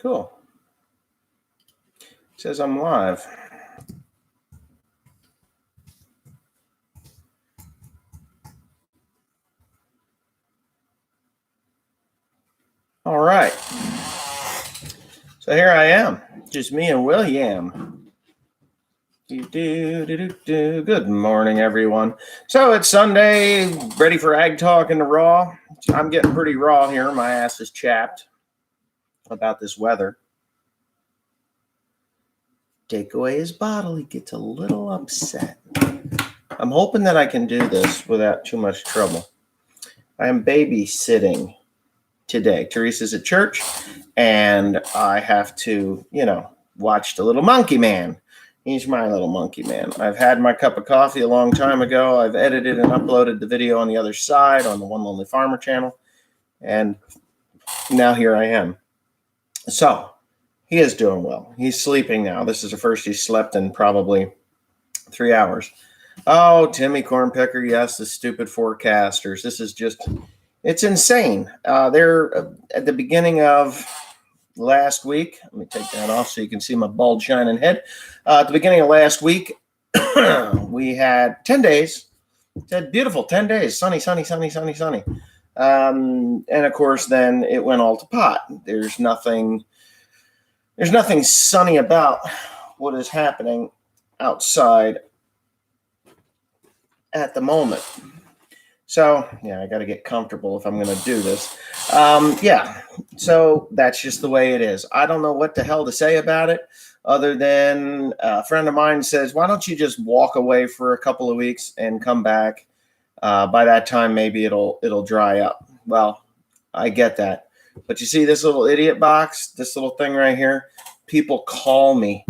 Cool. It says I'm live. All right. So here I am, just me and William. Good morning, everyone. So it's Sunday, ready for Ag Talk in the raw. I'm getting pretty raw here. My ass is chapped about this weather. Take away his bottle, he gets a little upset. I'm hoping that I can do this without too much trouble. I am babysitting today. Teresa's at church, and I have to, watch the little monkey man. He's my little monkey man. I've had my cup of coffee a long time ago. I've edited and uploaded the video on the other side on the One Lonely Farmer channel, and now here I am. So he is doing well. He's sleeping now. This is the first he's slept in probably 3 hours. Oh, Timmy Cornpecker, yes, the stupid forecasters. This is just, it's insane. They're at the beginning of last week. Let me take that off so you can see my bald shining head. At the beginning of last week, we had 10 days. It's had beautiful 10 days. Sunny, sunny, sunny, sunny, sunny. And of course, then it went all to pot. There's nothing sunny about what is happening outside at the moment. So, I got to get comfortable if I'm going to do this. So that's just the way it is. I don't know what the hell to say about it other than a friend of mine says, why don't you just walk away for a couple of weeks and come back? By that time, maybe it'll dry up. Well, I get that. But you see this little idiot box, this little thing right here? People call me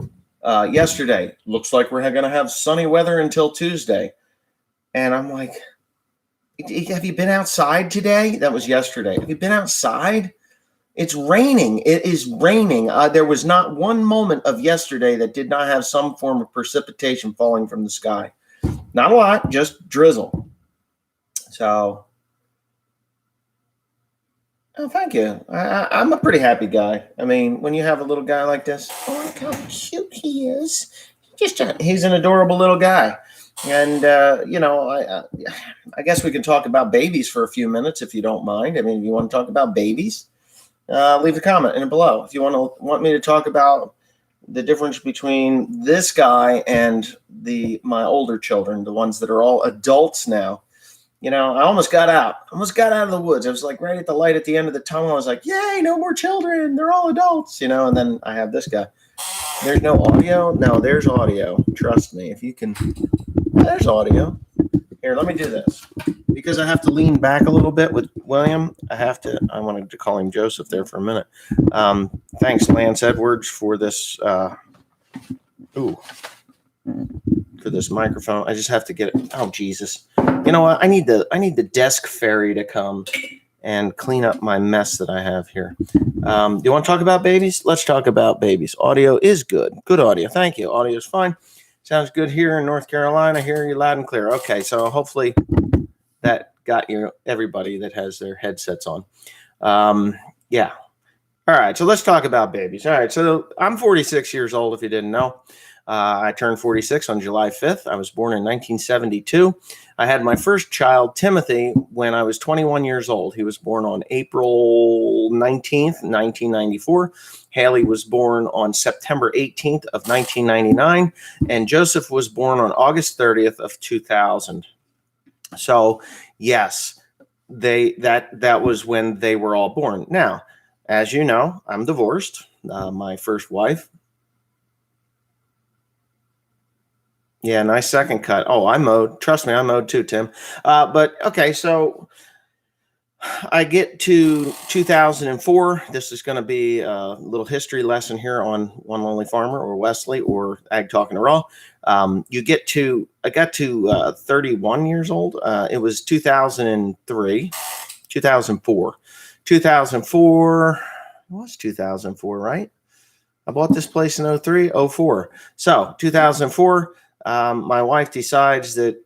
yesterday. Looks like we're going to have sunny weather until Tuesday. And I'm like, have you been outside today? That was yesterday. Have you been outside? It's raining. It is raining. There was not one moment of yesterday that did not have some form of precipitation falling from the sky. Not a lot, just drizzle. So, thank you. I'm a pretty happy guy. I mean, when you have a little guy like this, oh, look how cute he is. He's an adorable little guy. And, I guess we can talk about babies for a few minutes if you don't mind. I mean, if you want to talk about babies, leave a comment in below. If you want me to talk about the difference between this guy and my older children, the ones that are all adults now, I almost got out of the woods. I was like right at the light at the end of the tunnel. I was like, yay, no more children. They're all adults, and then I have this guy. There's no audio. No, there's audio. Trust me. If you can, there's audio. Here, let me do this. Because I have to lean back a little bit with William, I wanted to call him Joseph there for a minute. Thanks, Lance Edwards, for this, for this microphone. I just have to get it. Oh, Jesus. You know what? I need the desk fairy to come and clean up my mess that I have here. Do you want to talk about babies? Let's talk about babies. Audio is good. Good audio. Thank you. Audio is fine. Sounds good here in North Carolina. Hear you loud and clear. Okay, so hopefully that got everybody that has their headsets on. Yeah. All right, so let's talk about babies. All right, so I'm 46 years old, if you didn't know. I turned 46 on July 5th. I was born in 1972. I had my first child, Timothy, when I was 21 years old. He was born on April 19th, 1994. Haley was born on September 18th of 1999. And Joseph was born on August 30th of 2000. So, yes, that was when they were all born. Now, as you know, I'm divorced. My first wife. Yeah, nice second cut. Oh, I mowed. Trust me, I mowed too, Tim. But okay, so I get to 2004. This is going to be a little history lesson here on One Lonely Farmer or Wesley or Ag Talking Raw. I got to 31 years old. It was 2003, 2004. 2004, it was 2004, right? I bought this place in 04. So 2004. My wife decides that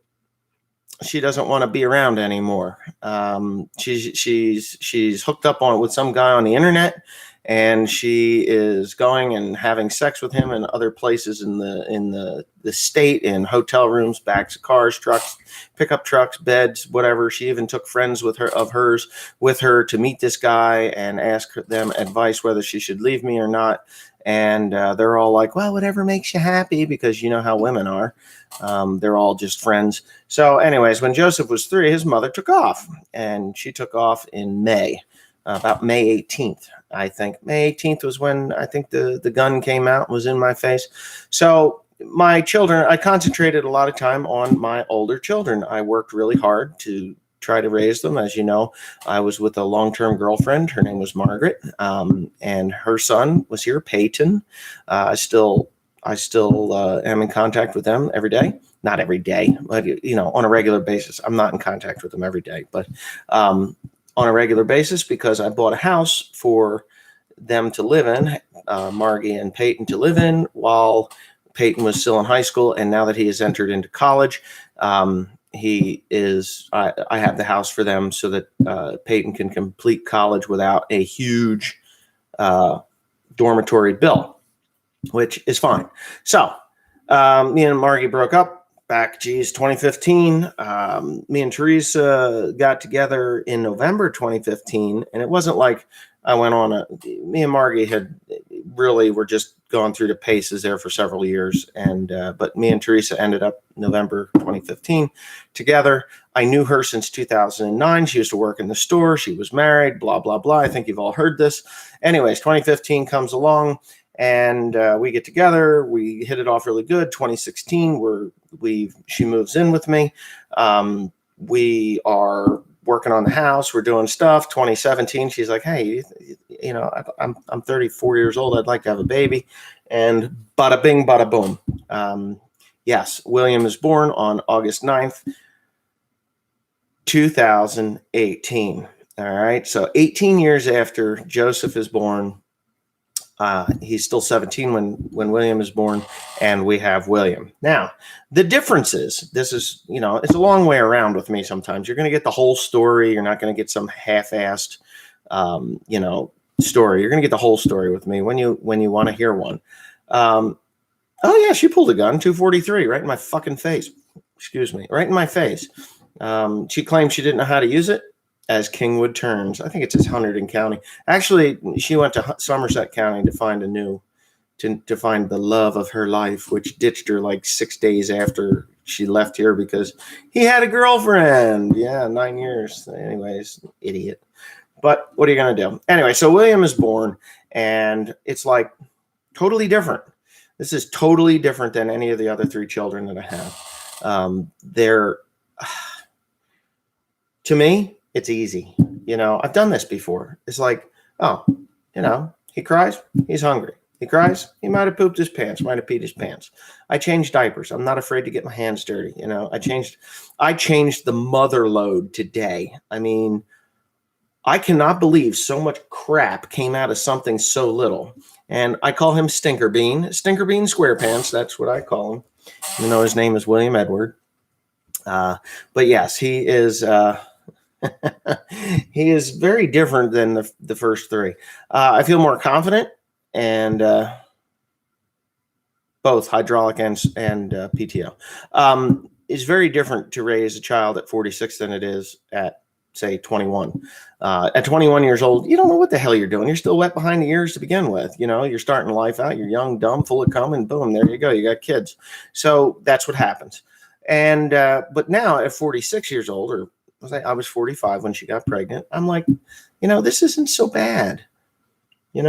she doesn't want to be around anymore. She's hooked up with some guy on the internet, and she is going and having sex with him in other places in the state, in hotel rooms, backs of cars, trucks, pickup trucks, beds, whatever. She even took friends with hers with her to meet this guy and ask them advice whether she should leave me or not. And they're all like, well, whatever makes you happy, because you know how women are. They're all just friends. So anyways, when Joseph was 3, his mother took off, and she took off in May, about May 18th, I think. May 18th was when I think the gun came out, was in my face. So my children, I concentrated a lot of time on my older children. I worked really hard to try to raise them. As you know, I was with a long-term girlfriend. Her name was Margaret, and her son was here, Peyton. I still am in contact with them every day. Not every day, but on a regular basis. I'm not in contact with them every day, but on a regular basis, because I bought a house for them to live in, Margie and Peyton to live in, while Peyton was still in high school. And now that he has entered into college, I have the house for them so that Peyton can complete college without a huge dormitory bill, which is fine. So me and Margie broke up back, 2015. Me and Teresa got together in November 2015, and it wasn't like I went on me and Margie were just going through the paces there for several years. And, but me and Teresa ended up November 2015 together. I knew her since 2009. She used to work in the store. She was married, blah, blah, blah. I think you've all heard this. Anyways, 2015 comes along, and we get together. We hit it off really good. 2016, she moves in with me. We are working on the house. We're doing stuff. 2017, she's like, hey, I'm 34 years old. I'd like to have a baby. And bada bing, bada boom. Yes, William is born on August 9th, 2018. All right. So 18 years after Joseph is born, he's still 17 when William is born, and we have William. Now, the difference is, this is, it's a long way around with me sometimes. You're going to get the whole story. You're not going to get some half-assed, story. You're going to get the whole story with me when you want to hear one. Oh, yeah, she pulled a gun, 243, right in my fucking face. Excuse me, right in my face. She claimed she didn't know how to use it, as Kingwood turns. I think it's just Hunterdon County. Actually, she went to Somerset County to find to find the love of her life, which ditched her like 6 days after she left here because he had a girlfriend. Yeah, 9 years. Anyways, idiot. But what are you going to do? Anyway, so William is born, and it's like totally different. This is totally different than any of the other 3 children that I have. To me, it's easy. I've done this before. It's like, he cries, he's hungry. He cries, he might have pooped his pants, might have peed his pants. I change diapers. I'm not afraid to get my hands dirty. I changed the mother load today. I mean, I cannot believe so much crap came out of something so little. And I call him Stinker Bean SquarePants. That's what I call him, even though his name is William Edward. But yes, he is... he is very different than the first 3. I feel more confident, and both hydraulic and PTO. It's very different to raise a child at 46 than it is at, say, 21. At 21 years old, you don't know what the hell you're doing. You're still wet behind the ears to begin with. You're starting life out. You're young, dumb, full of cum, and boom, there you go. You got kids. So that's what happens. And but now at 46 years old, or I was 45 when she got pregnant. I'm like, this isn't so bad. I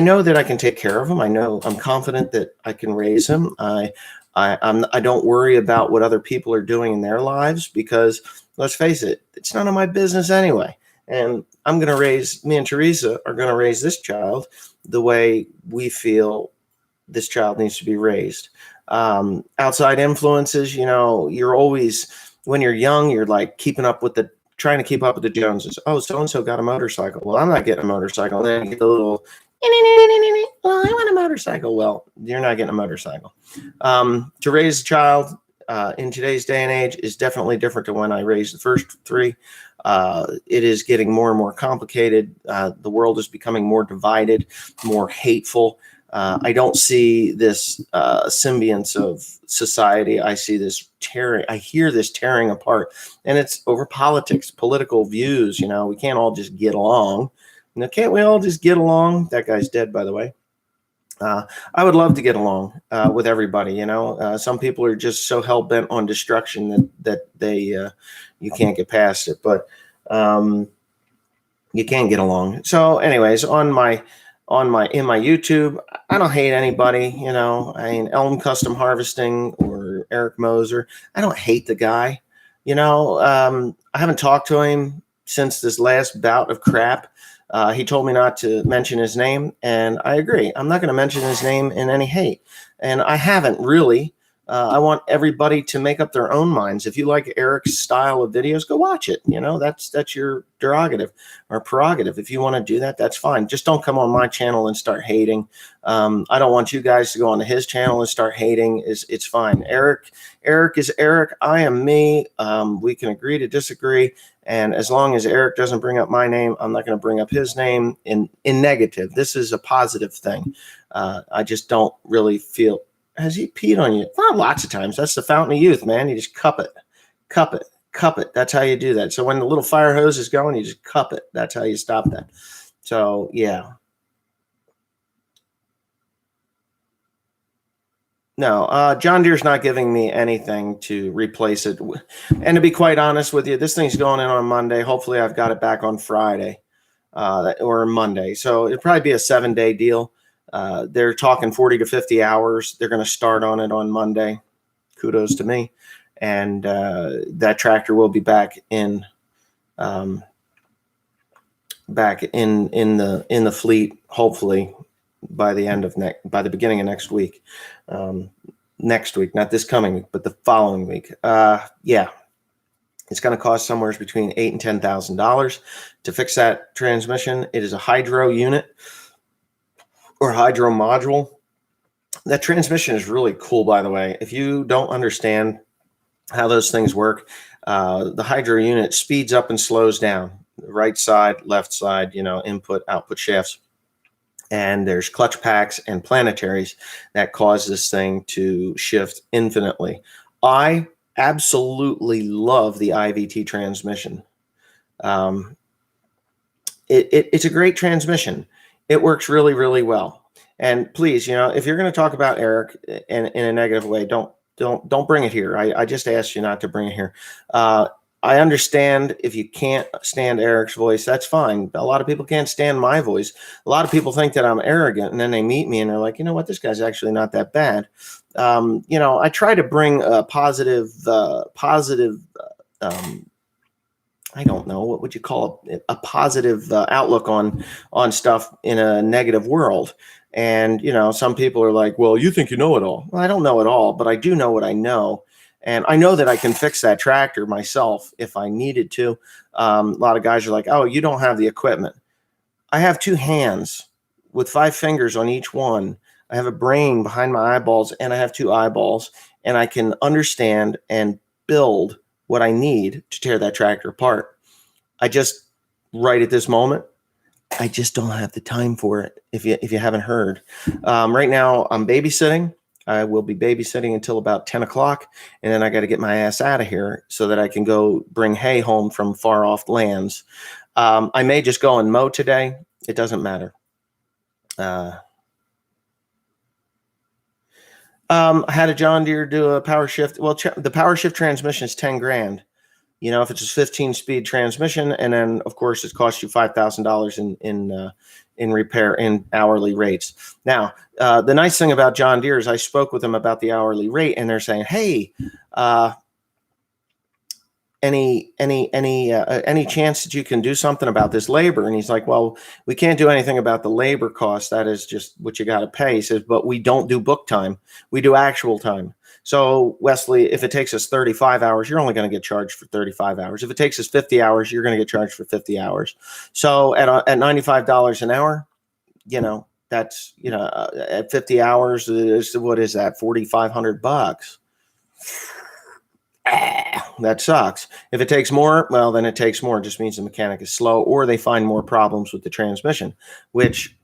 know that I can take care of him. I'm confident that I can raise him. I don't worry about what other people are doing in their lives, because let's face it, it's none of my business anyway. And me and Teresa are going to raise this child the way we feel this child needs to be raised. Outside influences, you're always, when you're young, you're like trying to keep up with the Joneses. Oh, so-and-so got a motorcycle. Well, I'm not getting a motorcycle. Then you get the little, well, I want a motorcycle. Well, you're not getting a motorcycle. To raise a child, in today's day and age is definitely different to when I raised the first three. It is getting more and more complicated. The world is becoming more divided, more hateful. I don't see this symbiance of society. I see this tearing. I hear this tearing apart, and it's over politics, political views. We can't all just get along. Can't we all just get along? That guy's dead, by the way. I would love to get along with everybody. Some people are just so hell bent on destruction that they you can't get past it. But you can't get along. So, anyways, in my YouTube, I don't hate anybody. Elm Custom Harvesting or Eric Moser. I don't hate the guy. I haven't talked to him since this last bout of crap. He told me not to mention his name, and I agree. I'm not going to mention his name in any hate, and I haven't really. I want everybody to make up their own minds. If you like Eric's style of videos, go watch it. That's your prerogative. If you want to do that, that's fine. Just don't come on my channel and start hating. I don't want you guys to go onto his channel and start hating. It's fine. Eric is Eric. I am me. We can agree to disagree. And as long as Eric doesn't bring up my name, I'm not going to bring up his name in negative. This is a positive thing. I just don't really feel. Has he peed on you? Well, lots of times. That's the fountain of youth, man. You just cup it. That's how you do that. So when the little fire hose is going, you just cup it. That's how you stop that. So, yeah. No, John Deere's not giving me anything to replace it. And to be quite honest with you, this thing's going in on Monday. Hopefully I've got it back on Friday or Monday. So it'll probably be a 7-day deal. They're talking 40 to 50 hours. They're going to start on it on Monday. Kudos to me. And that tractor will be back in the fleet, hopefully by the beginning of next week. Next week, not this coming week, but the following week. Yeah. It's going to cost somewhere between $8,000 and $10,000 to fix that transmission. It is a hydro unit or hydro module. That transmission is really cool, by the way. If you don't understand how those things work, the hydro unit speeds up and slows down. Right side, left side, input, output shafts. And there's clutch packs and planetaries that cause this thing to shift infinitely. I absolutely love the IVT transmission. It's a great transmission. It works really, really well. And please, if you're going to talk about Eric in a negative way, don't bring it here. I just asked you not to bring it here. I understand if you can't stand Eric's voice, that's fine. A lot of people can't stand my voice. A lot of people think that I'm arrogant, and then they meet me and they're like, you know what, this guy's actually not that bad. I try to bring a positive, I don't know, what would you call it? A positive outlook on stuff in a negative world. And, some people are like, well, you think you know it all. Well, I don't know it all, but I do know what I know. And I know that I can fix that tractor myself if I needed to. A lot of guys are like, oh, you don't have the equipment. I have 2 hands with 5 fingers on each one. I have a brain behind my eyeballs, and I have 2 eyeballs, and I can understand and build what I need to tear that tractor apart. I just, right at this moment, I just don't have the time for it. If you haven't heard, right now I'm babysitting. I will be babysitting until about 10 o'clock, and then I got to get my ass out of here so that I can go bring hay home from far off lands. I may just go and mow today. It doesn't matter. I had a John Deere do a power shift. Well, the power shift transmission is 10 grand. If it's a 15-speed transmission, and then of course it costs you $5,000 in repair in hourly rates. Now, the nice thing about John Deere is I spoke with them about the hourly rate, and they're saying, hey, any chance that you can do something about this labor? And he's like, well, we can't do anything about the labor cost. That is just what you got to pay. He says, but we don't do book time. We do actual time. So, Wesley, if it takes us 35 hours, you're only going to get charged for 35 hours. If it takes us 50 hours, you're going to get charged for 50 hours. So at $95 an hour, that's, at 50 hours, what is that? $4,500. That sucks. If it takes more, well, then it takes more. It just means the mechanic is slow, or they find more problems with the transmission, which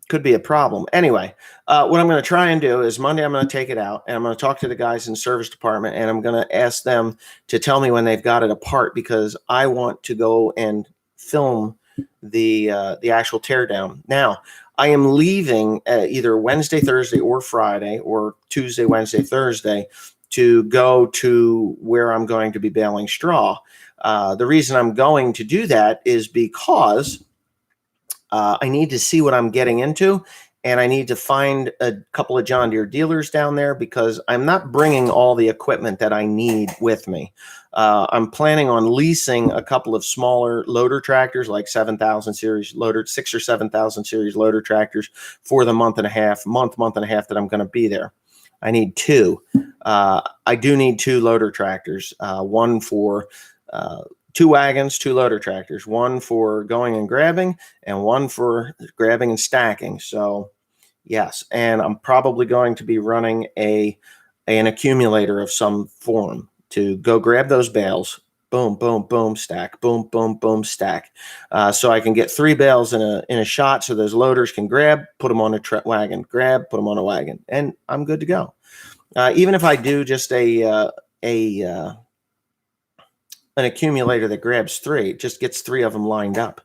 could be a problem. Anyway, what I'm going to try and do is Monday, I'm going to take it out and I'm going to talk to the guys in the service department, and I'm going to ask them to tell me when they've got it apart, because I want to go and film the actual teardown. Now, I am leaving either Wednesday, Thursday, or Friday, or Tuesday, Wednesday, Thursday, to go to where I'm going to be baling straw. The reason I'm going to do that is because I need to see what I'm getting into, and I need to find a couple of John Deere dealers down there, because I'm not bringing all the equipment that I need with me. I'm planning on leasing a couple of smaller loader tractors, like 7,000 series loader, 6 or 7,000 series loader tractors, for the month and a half that I'm going to be there. I need two. I do need two loader tractors, one for two wagons, two loader tractors, one for going and grabbing and one for grabbing and stacking. So yes, and I'm probably going to be running an accumulator of some form to go grab those bales. Boom, boom, boom, stack. Boom, boom, boom, stack. So I can get 3 bales in a shot, so those loaders can grab, put them on a wagon, grab, put them on a wagon, and I'm good to go. Even if I do just an accumulator that grabs 3, just gets 3 of them lined up,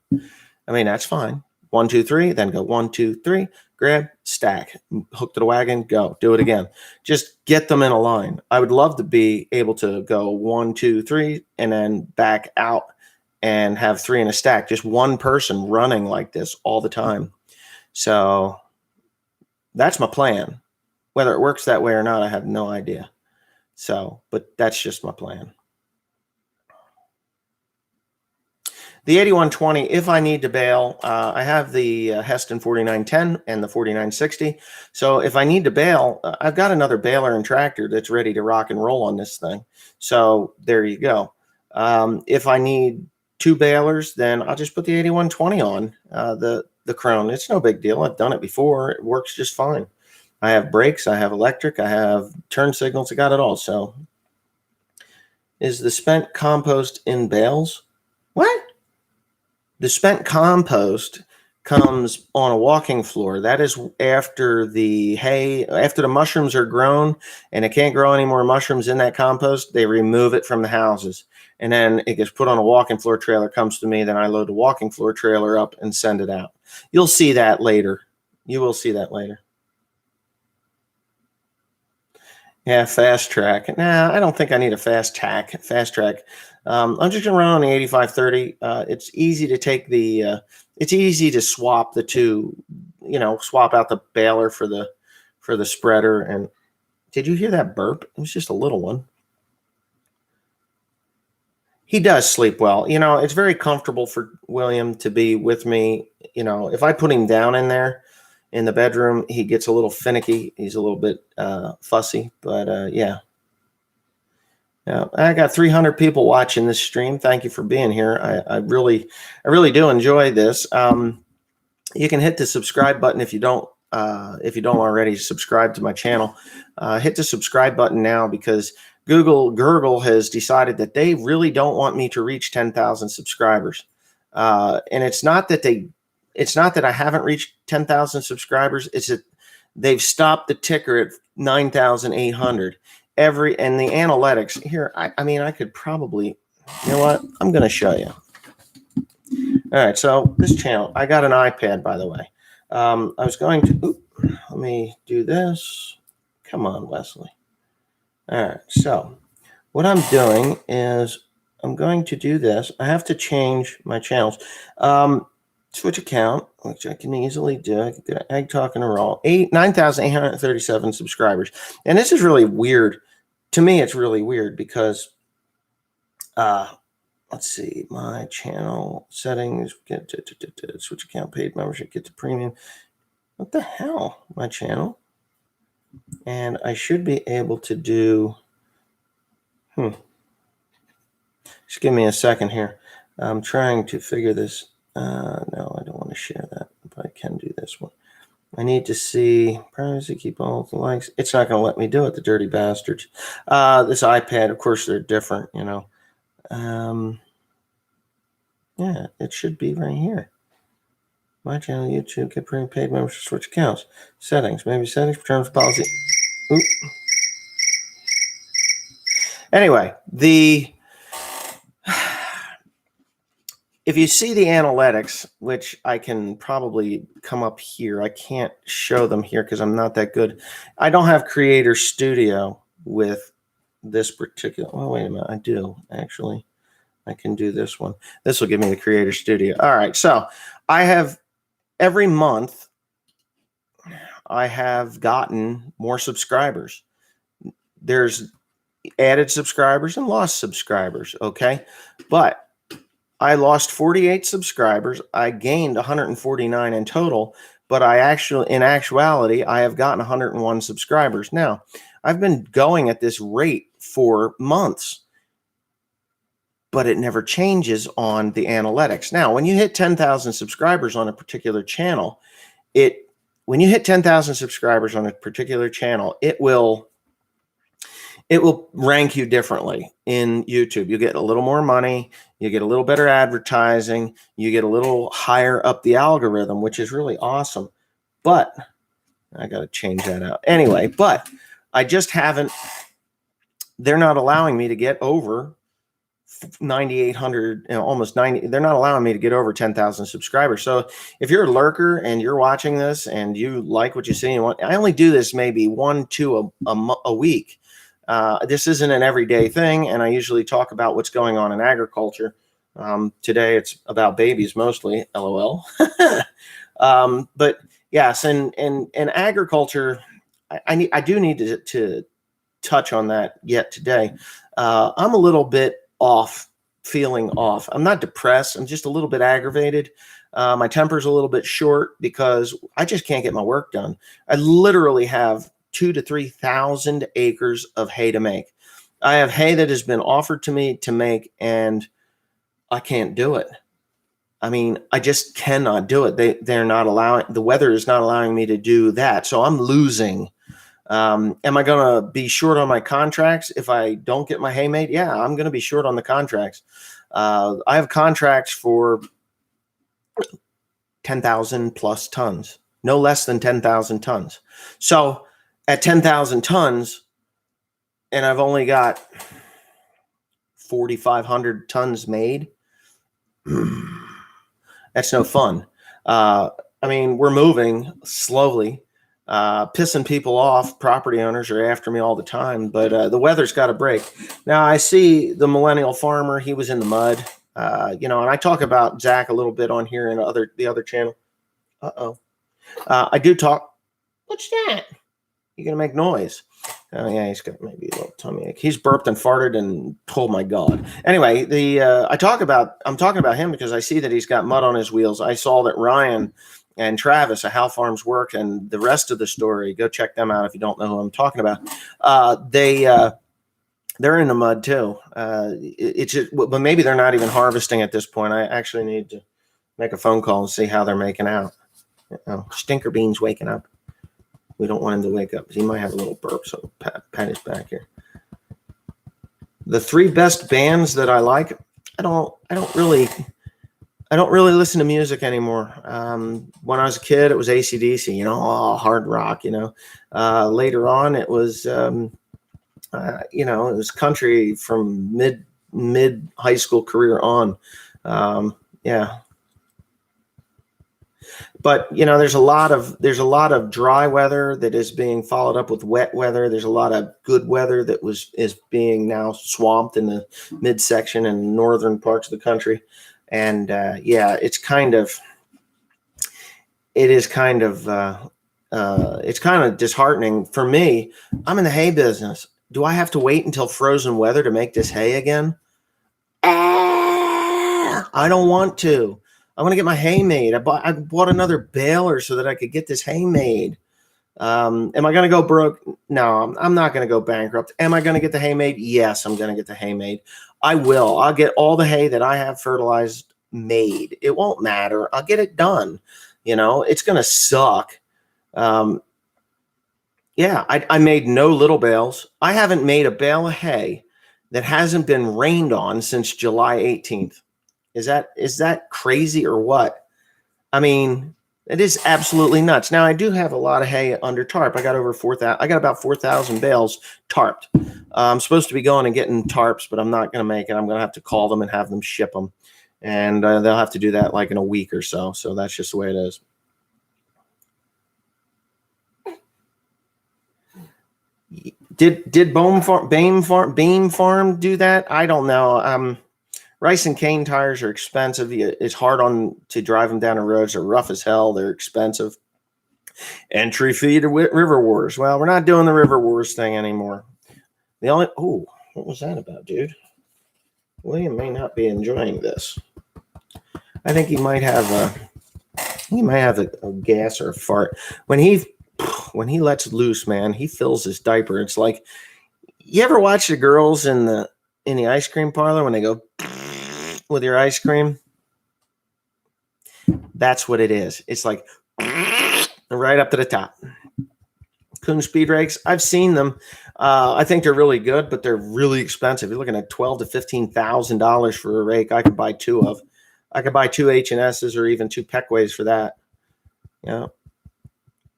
I mean, that's fine. 1, 2, 3, then go 1, 2, 3, grab, stack, hook to the wagon, go, do it again. Just get them in a line. I would love to be able to go 1, 2, 3, and then back out and have 3 in a stack. Just one person running like this all the time. So that's my plan. Whether it works that way or not, I have no idea. So, but that's just my plan. The 8120, if I need to bale, I have the Heston 4910 and the 4960. So if I need to bale, I've got another baler and tractor that's ready to rock and roll on this thing. So there you go. If I need 2 balers, then I'll just put the 8120 on the Krone. It's no big deal. I've done it before. It works just fine. I have brakes, I have electric, I have turn signals, I got it all. So is the spent compost in bales? What? The spent compost comes on a walking floor. That is after the hay, after the mushrooms are grown and it can't grow any more mushrooms in that compost, they remove it from the houses. And then it gets put on a walking floor trailer, comes to me, then I load the walking floor trailer up and send it out. You'll see that later. You will see that later. Yeah, fast track. Nah, I don't think I need a fast track. I'm just gonna run on the 8530. It's easy to take it's easy to swap the two. Swap out the baler for the spreader. And did you hear that burp? It was just a little one. He does sleep well. It's very comfortable for William to be with me. If I put him down in there in the bedroom, he gets a little finicky. He's a little bit fussy, but yeah. Yeah, I got 300 people watching this stream. Thank you for being here. I really do enjoy this. You can hit the subscribe button if you don't already subscribe to my channel. Hit the subscribe button now, because Gurgle has decided that they really don't want me to reach 10,000 subscribers. And it's not that I haven't reached 10,000 subscribers. It's that they've stopped the ticker at 9,800. And the analytics here, I mean, I could probably, you know what? I'm going to show you. All right. So this channel, I got an iPad, by the way. I was going to, let me do this. Come on, Wesley. All right. So what I'm doing is I'm going to do this. I have to change my channels. Switch account, which I can easily do. I can go to Ag Talking Raw. 9,837 subscribers. And this is really weird. To me, it's really weird because, let's see, my channel settings, get to switch account, paid membership, get to premium. What the hell, my channel? And I should be able to do, just give me a second here. I'm trying to figure this. No, I don't want to share that, but I can do this one. I need to see privacy, keep all the likes. It's not going to let me do it, the dirty bastards. This iPad, of course, they're different, you know. Yeah, it should be right here. My channel, YouTube, get paid members to switch accounts. Settings, maybe settings, terms, policy. Oop. Anyway, if you see the analytics, which I can probably come up here, I can't show them here because I'm not that good. I don't have Creator Studio with this particular. Oh, wait a minute. I do, actually. I can do this one. This will give me the Creator Studio. All right. So I have every month, I have gotten more subscribers. There's added subscribers and lost subscribers. Okay. But I lost 48 subscribers. I gained 149 in total, but in actuality, I have gotten 101 subscribers. Now, I've been going at this rate for months, but it never changes on the analytics. Now, when you hit 10,000 subscribers on a particular channel, when you hit 10,000 subscribers on a particular channel, it will rank you differently in YouTube. You get a little more money, you get a little better advertising, you get a little higher up the algorithm, which is really awesome. But I got to change that out. Anyway, but I just haven't, they're not allowing me to get over 9,800, almost 90. They're not allowing me to get over 10,000 subscribers. So if you're a lurker and you're watching this and you like what you see, I only do this maybe 1-2 a week. This isn't an everyday thing, and I usually talk about what's going on in agriculture. Today it's about babies mostly, LOL. But yes, and agriculture, I do need to touch on that yet today. I'm a little bit feeling off. I'm not depressed. I'm just a little bit aggravated. My temper's a little bit short because I just can't get my work done. I literally have 2,000 to 3,000 acres of hay to make. I have hay that has been offered to me to make, and I can't do it. I mean, I just cannot do it. They're not allowing, the weather is not allowing me to do that. So I'm losing. Am I going to be short on my contracts if I don't get my hay made? Yeah, I'm going to be short on the contracts. I have contracts for 10,000 plus tons, no less than 10,000 tons. So at 10,000 tons, and I've only got 4,500 tons made, that's no fun. I mean, we're moving slowly, pissing people off. Property owners are after me all the time, but the weather's got to break. Now, I see the millennial farmer. He was in the mud, and I talk about Zach a little bit on here in the other channel. I do talk. What's that? You're going to make noise. Oh, yeah, he's got maybe a little tummy ache. He's burped and farted and, oh, my God. Anyway, I'm talking about him because I see that he's got mud on his wheels. I saw that Ryan and Travis at How Farms Work and the rest of the story, go check them out if you don't know who I'm talking about. They're in the mud, too. But maybe they're not even harvesting at this point. I actually need to make a phone call and see how they're making out. Stinker Bean's waking up. We don't want him to wake up because he might have a little burp, so pat his back here. The 3 best bands that I like, I don't really listen to music anymore. When I was a kid, it was AC/DC, hard rock, Later on, it was, it was country from mid high school career on. Yeah. But there's a lot of dry weather that is being followed up with wet weather. There's a lot of good weather that is being now swamped in the midsection and northern parts of the country. And it's kind of disheartening for me. I'm in the hay business. Do I have to wait until frozen weather to make this hay again? I don't want to. I want to get my hay made. I bought another baler so that I could get this hay made. Am I going to go broke? No, I'm not going to go bankrupt. Am I going to get the hay made? Yes, I'm going to get the hay made. I will. I'll get all the hay that I have fertilized made. It won't matter. I'll get it done. It's going to suck. Yeah, I made no little bales. I haven't made a bale of hay that hasn't been rained on since July 18th. Is that crazy or what? I mean, it is absolutely nuts. Now I do have a lot of hay under tarp. I got over 4,000. I got about 4,000 bales tarped. I'm supposed to be going and getting tarps, but I'm not going to make it. I'm going to have to call them and have them ship them, and they'll have to do that like in a week or so. So that's just the way it is. Did Beam Farm do that? I don't know. Rice and cane tires are expensive. It's hard to drive them down the roads. They're rough as hell. They're expensive. Entry fee to River Wars. Well, we're not doing the River Wars thing anymore. What was that about, dude? William may not be enjoying this. I think he might have a gas or a fart. When he lets loose, man, he fills his diaper. It's like, you ever watch the girls in the ice cream parlor when they go with your ice cream? That's what it is. It's like right up to the top. Kuhn speed rakes, I've seen them. I think they're really good, but they're really expensive. You're looking at $12,000 to $15,000 for a rake. I could buy two of. I could buy two H&S's or even two Peckways for that. Yeah.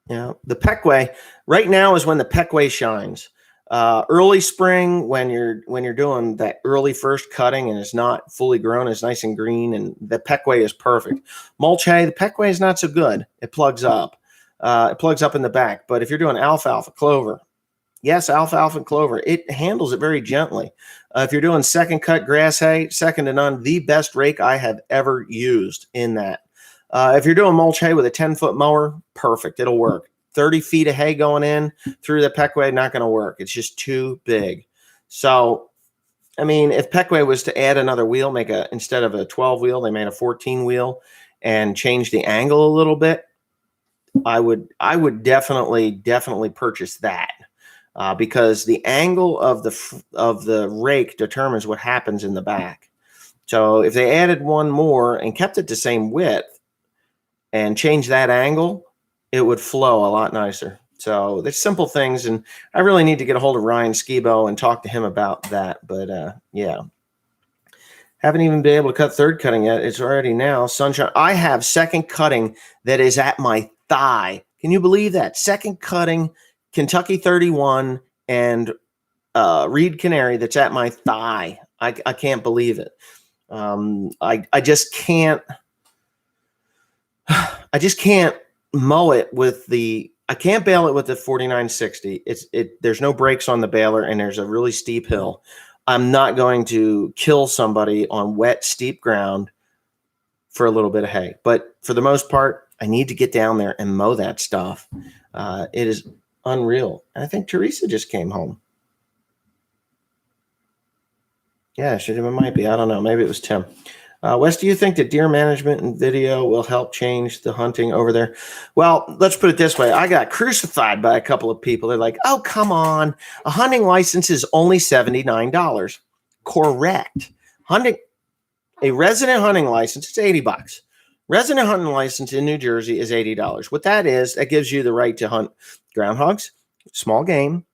The Peckway right now is when the Peckway shines. Early spring, when you're doing that early first cutting and it's not fully grown, it's nice and green, and the Peckway is perfect. Mulch hay, the Peckway is not so good. It plugs up. It plugs up in the back. But if you're doing alfalfa clover, yes, alfalfa and clover, it handles it very gently. If you're doing second cut grass hay, second to none, the best rake I have ever used in that. If you're doing mulch hay with a 10-foot mower, perfect. It'll work. 30 feet of hay going in through the Peckway, not going to work. It's just too big. So, I mean, if Peckway was to add another wheel, instead of a 12 wheel, they made a 14 wheel and change the angle a little bit, I would definitely purchase that. Because the angle of the rake determines what happens in the back. So if they added one more and kept it the same width and changed that angle, it would flow a lot nicer. So there's simple things, and I really need to get a hold of Ryan Skibo and talk to him about that. But yeah, haven't even been able to cut third cutting yet. It's already now sunshine. I have second cutting that is at my thigh. Can you believe that? Second cutting, Kentucky 31 and Reed Canary that's at my thigh. I can't believe it. I just can't mow it with I can't bale it with the 4960. There's no brakes on the baler and there's a really steep hill. I'm not going to kill somebody on wet, steep ground for a little bit of hay. But for the most part, I need to get down there and mow that stuff. It is unreal. I think Teresa just came home. Yeah, it might be. I don't know. Maybe it was Tim. Wes, do you think that deer management and video will help change the hunting over there? Well, let's put it this way. I got crucified by a couple of people. They're like, oh, come on. A hunting license is only $79. Correct. A resident hunting license, it's $80. Resident hunting license in New Jersey is $80. What that is, that gives you the right to hunt groundhogs, small game,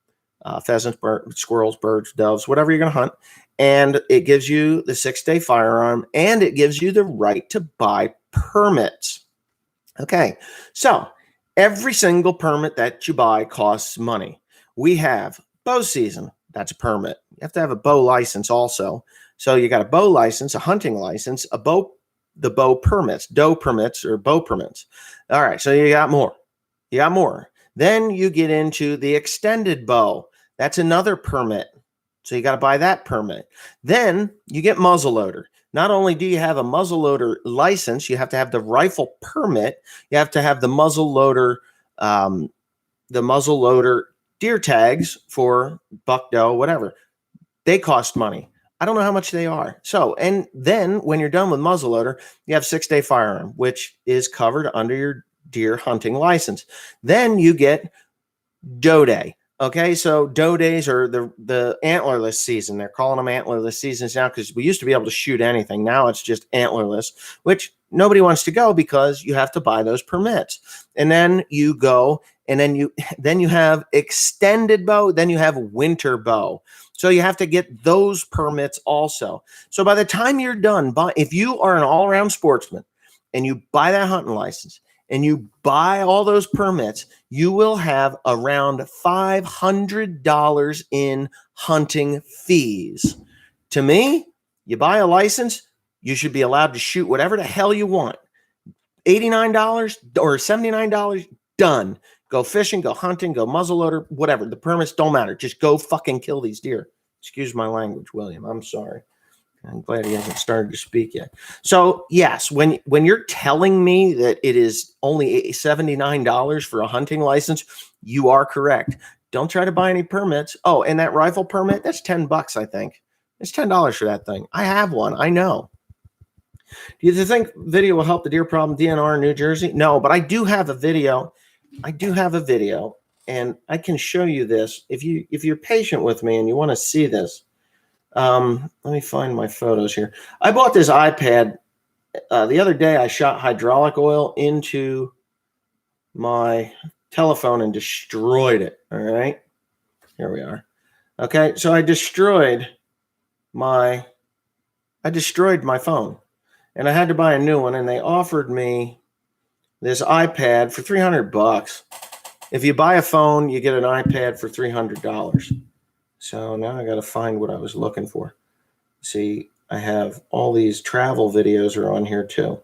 pheasants, squirrels, birds, doves, whatever you're going to hunt. And it gives you the 6-day firearm, and it gives you the right to buy permits. Okay, so every single permit that you buy costs money. We have bow season. That's a permit. You have to have a bow license also. So you got a bow license, a hunting license, the bow permits, doe permits, or bow permits. All right, so you got more. Then you get into the extended bow. That's another permit. So you got to buy that permit. Then you get muzzleloader. Not only do you have a muzzleloader license, you have to have the rifle permit. You have to have the muzzleloader deer tags for buck, doe, whatever. They cost money. I don't know how much they are. So, and then when you're done with muzzleloader, you have 6-day firearm, which is covered under your deer hunting license. Then you get doe day. Okay, so doe days are the antlerless season. They're calling them antlerless seasons now because we used to be able to shoot anything. Now it's just antlerless, which nobody wants to go because you have to buy those permits. And then you go, and then you have extended bow, then you have winter bow. So you have to get those permits also. So by the time you're done, if you are an all-around sportsman and you buy that hunting license and you buy all those permits, you will have around $500 in hunting fees. To me, you buy a license, you should be allowed to shoot whatever the hell you want. $89 or $79, done. Go fishing, go hunting, go muzzleloader, whatever. The permits don't matter. Just go fucking kill these deer. Excuse my language, William. I'm sorry. I'm glad he hasn't started to speak yet. So yes, when you're telling me that it is only $79 for a hunting license, you are correct. Don't try to buy any permits. Oh, and that rifle permit, that's $10, I think. It's $10 for that thing. I have one. I know. Do you think video will help the deer problem DNR in New Jersey? No, but I do have a video. And I can show you this if you're patient with me and you want to see this. Let me find my photos here. I bought this iPad the other day. I shot hydraulic oil into my telephone and destroyed it. All right, here we are. Okay, so I destroyed my phone, and I had to buy a new one. And they offered me this iPad for $300. If you buy a phone, you get an iPad for $300. So now I got to find what I was looking for. See, I have all these travel videos are on here too.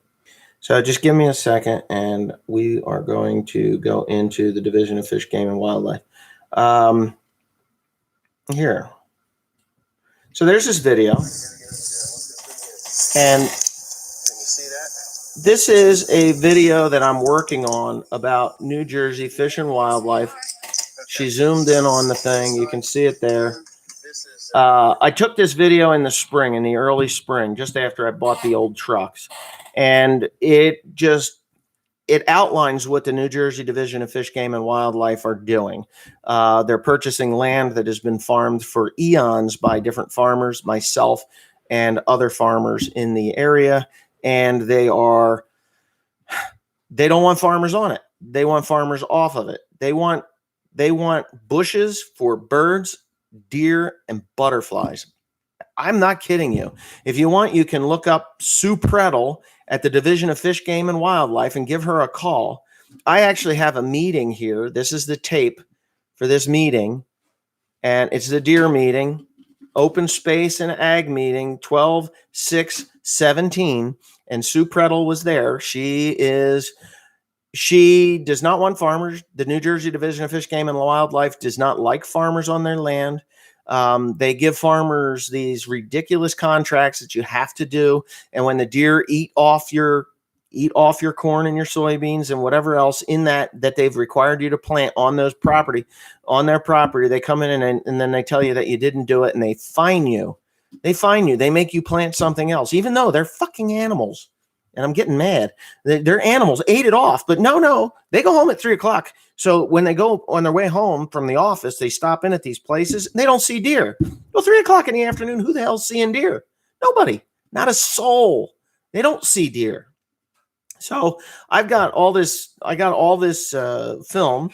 So just give me a second and we are going to go into the Division of Fish, Game, and Wildlife. Here. So there's this video. And this is a video that I'm working on about New Jersey Fish and Wildlife. She zoomed in on the thing. You can see it there. I took this video in the early spring, just after I bought the old trucks. And it outlines what the New Jersey Division of Fish, Game, and Wildlife are doing. They're purchasing land that has been farmed for eons by different farmers, myself, and other farmers in the area. And they don't want farmers on it. They want farmers off of it. They want bushes for birds, deer, and butterflies. I'm not kidding you. If you want, you can look up Sue Prettle at the Division of Fish, Game, and Wildlife and give her a call. I actually have a meeting here. This is the tape for this meeting, and it's the deer meeting, open space and ag meeting, 12/6/17, and Sue Prettle was there. She does not want farmers. The New Jersey Division of Fish, Game, and Wildlife does not like farmers on their land. They give farmers these ridiculous contracts that you have to do. And when the deer eat off your corn and your soybeans and whatever else in that they've required you to plant on their property, they come in and then they tell you that you didn't do it and they fine you. They make you plant something else, even though they're fucking animals. And I'm getting mad. They're animals, ate it off. But no, they go home at 3:00. So when they go on their way home from the office, they stop in at these places and they don't see deer. Well, 3:00 in the afternoon, who the hell's seeing deer? Nobody, not a soul. They don't see deer. So I got all this film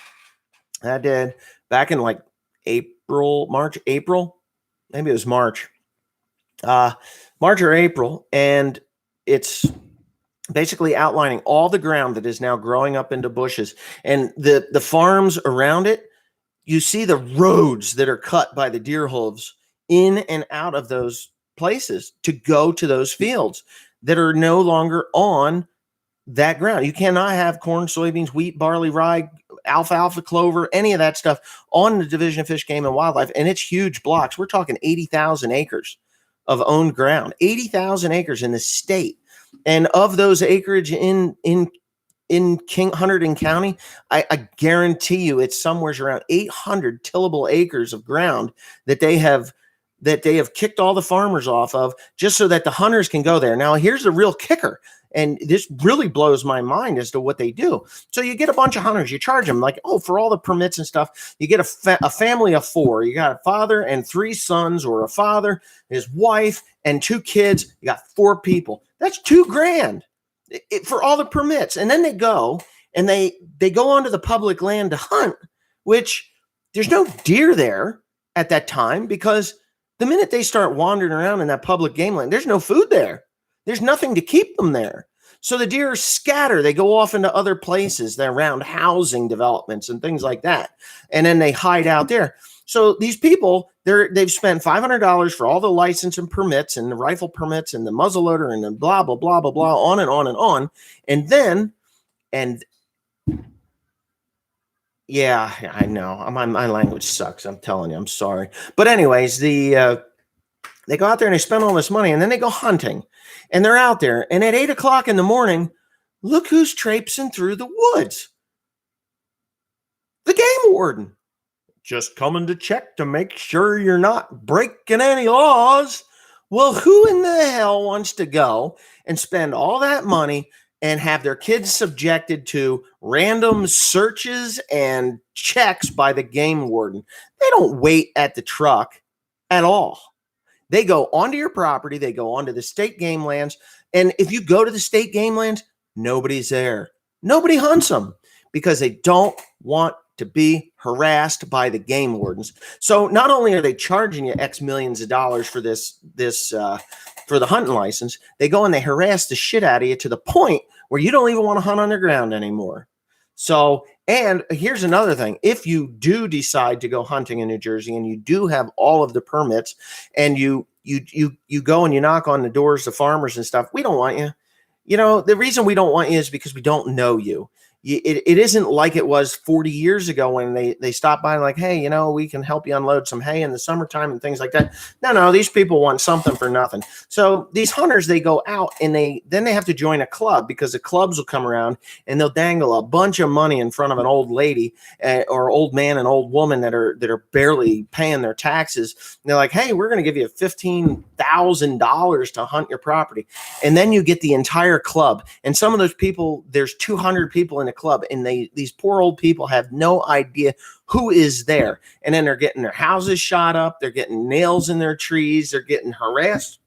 that I did back in like April. Maybe it was March or April. And it's basically outlining all the ground that is now growing up into bushes and the farms around it. You see the roads that are cut by the deer hooves in and out of those places to go to those fields that are no longer on that ground. You cannot have corn, soybeans, wheat, barley, rye, alfalfa, clover, any of that stuff on the Division of Fish, Game, and Wildlife. And it's huge blocks. We're talking 80,000 acres of owned ground, 80,000 acres in the state. And of those acreage in Hunterdon County, I guarantee you it's somewhere around 800 tillable acres of ground that they have that they have kicked all the farmers off of just so that the hunters can go there. Now, here's the real kicker. And this really blows my mind as to what they do. So you get a bunch of hunters, you charge them like, oh, for all the permits and stuff, you get a family of 4. You got a father and 3 sons, or a father, his wife, and 2 kids. You got 4 people. That's $2,000 for all the permits. And then they go and they go onto the public land to hunt, which there's no deer there at that time, because the minute they start wandering around in that public game land, there's no food there. There's nothing to keep them there. So the deer scatter. They go off into other places. They're around housing developments and things like that. And then they hide out there. So these people, they've spent $500 for all the license and permits and the rifle permits and the muzzleloader and the blah, blah, blah, blah, blah, on and on and on. And then, yeah, I know. My language sucks. I'm telling you. I'm sorry. But anyways, they go out there and they spend all this money, and then they go hunting. And they're out there. And at 8 o'clock in the morning, look who's traipsing through the woods. The game warden. Just coming to check to make sure you're not breaking any laws. Well, who in the hell wants to go and spend all that money and have their kids subjected to random searches and checks by the game warden? They don't wait at the truck at all. They go onto your property. They go onto the state game lands. And if you go to the state game lands, nobody's there. Nobody hunts them because they don't want to be harassed by the game wardens. So not only are they charging you X millions of dollars for this for the hunting license, they go and they harass the shit out of you to the point where you don't even want to hunt on their ground anymore. So, and here's another thing. If you do decide to go hunting in New Jersey and you do have all of the permits and you go and you knock on the doors of farmers and stuff, we don't want you. You know, the reason we don't want you is because we don't know you. It isn't like it was 40 years ago when they stopped by and like, hey, you know, we can help you unload some hay in the summertime and things like that. No, these people want something for nothing. So these hunters, they go out and then they have to join a club, because the clubs will come around and they'll dangle a bunch of money in front of an old lady or old man and old woman that are barely paying their taxes. And they're like, hey, we're going to give you $15,000 to hunt your property. And then you get the entire club. And some of those people, there's 200 people in a club, and these poor old people have no idea who is there. And then they're getting their houses shot up, they're getting nails in their trees, they're getting harassed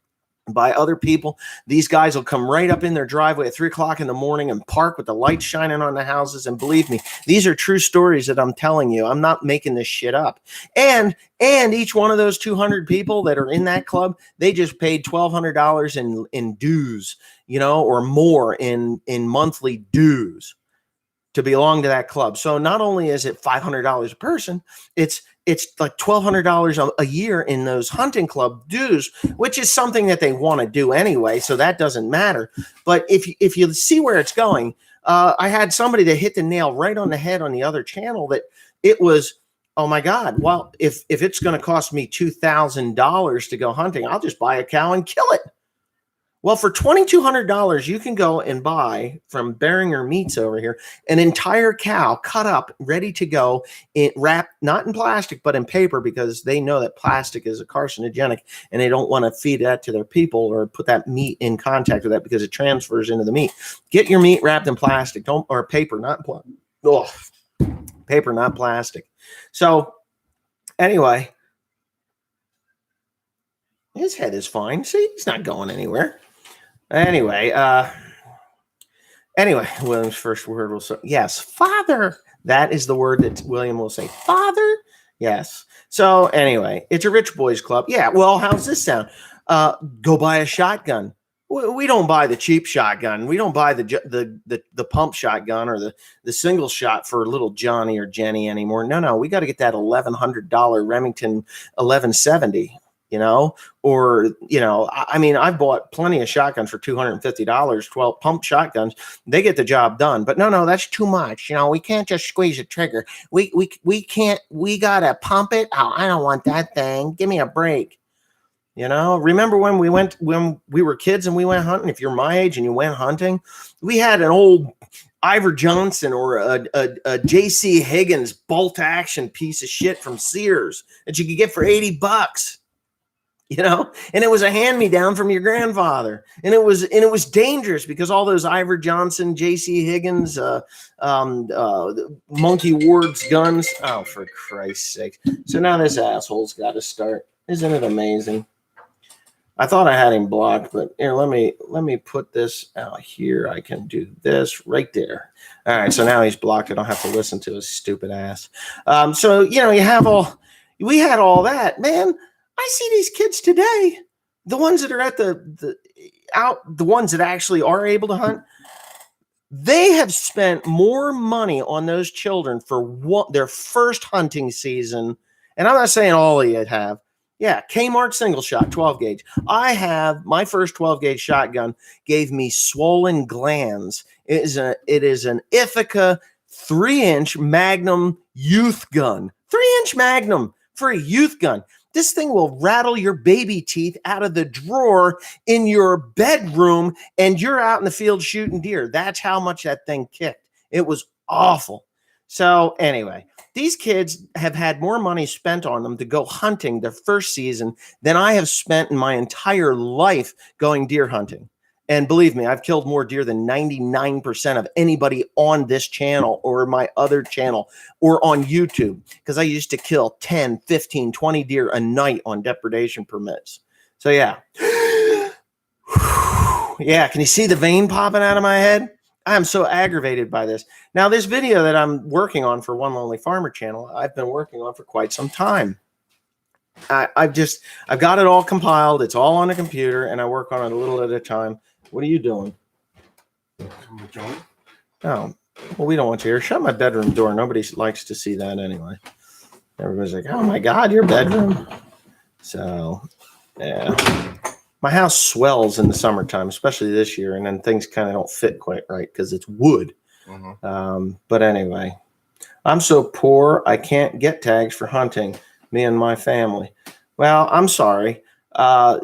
by other people. These guys will come right up in their driveway at 3 o'clock in the morning and park with the lights shining on the houses. And believe me, these are true stories that I'm telling you. I'm not making this shit up. And each one of those 200 people that are in that club, they just paid $1,200 in dues, you know, or more in monthly dues to belong to that club. So not only is it $500 a person, it's like $1,200 a year in those hunting club dues, which is something that they want to do anyway. So that doesn't matter. But if you see where it's going, I had somebody that hit the nail right on the head on the other channel, that it was, oh my God, well, if it's going to cost me $2,000 to go hunting, I'll just buy a cow and kill it. Well, for $2,200, you can go and buy from Beringer Meats over here an entire cow cut up, ready to go, wrapped not in plastic, but in paper, because they know that plastic is a carcinogenic and they don't want to feed that to their people or put that meat in contact with that because it transfers into the meat. Get your meat wrapped in plastic, or paper, not paper, not plastic. So anyway, his head is fine. See, he's not going anywhere. Anyway, William's first word will say, yes, father. That is the word that William will say, father. Yes. So anyway, it's a rich boys club. Yeah. Well, how's this sound? Go buy a shotgun. We don't buy the cheap shotgun. We don't buy the pump shotgun or the single shot for little Johnny or Jenny anymore. No, we got to get that $1,100 Remington 1170. You know, or, you know, I mean, I've bought plenty of shotguns for $250, 12 pump shotguns. They get the job done. But no, that's too much. You know, we can't just squeeze a trigger. We can't, we got to pump it. Oh, I don't want that thing. Give me a break. You know, remember when we were kids and we went hunting? If you're my age and you went hunting, we had an old Ivor Johnson or a J.C. Higgins bolt action piece of shit from Sears that you could get for $80. and it was a hand-me-down from your grandfather, and it was dangerous because all those Ivor Johnson, J.C. Higgins, Monkey Ward's guns. Oh, for Christ's sake! So now this asshole's got to start. Isn't it amazing? I thought I had him blocked, but here, let me put this out here. I can do this right there. All right, so now he's blocked. I don't have to listen to his stupid ass. So we had all that, man. I see these kids today, the ones that are at the ones that actually are able to hunt. They have spent more money on those children for their first hunting season, and I'm not saying all of you have. Yeah, Kmart single shot 12 gauge. I have my first 12 gauge shotgun gave me swollen glands. It is an Ithaca 3-inch Magnum youth gun. 3-inch Magnum for a youth gun. This thing will rattle your baby teeth out of the drawer in your bedroom, and you're out in the field shooting deer. That's how much that thing kicked. It was awful. So anyway, these kids have had more money spent on them to go hunting their first season than I have spent in my entire life going deer hunting. And believe me, I've killed more deer than 99% of anybody on this channel or my other channel or on YouTube, because I used to kill 10, 15, 20 deer a night on depredation permits. So yeah. Yeah, can you see the vein popping out of my head? I'm so aggravated by this. Now, this video that I'm working on for One Lonely Farmer channel, I've been working on for quite some time. I've got it all compiled. It's all on a computer, and I work on it a little at a time. What are you doing? Oh, well, we don't want you here. Shut my bedroom door. Nobody likes to see that anyway. Everybody's like, oh my God, your bedroom. So, yeah. My house swells in the summertime, especially this year, and then things kind of don't fit quite right because it's wood. But anyway, I'm so poor I can't get tags for hunting, me and my family. Well, I'm sorry. For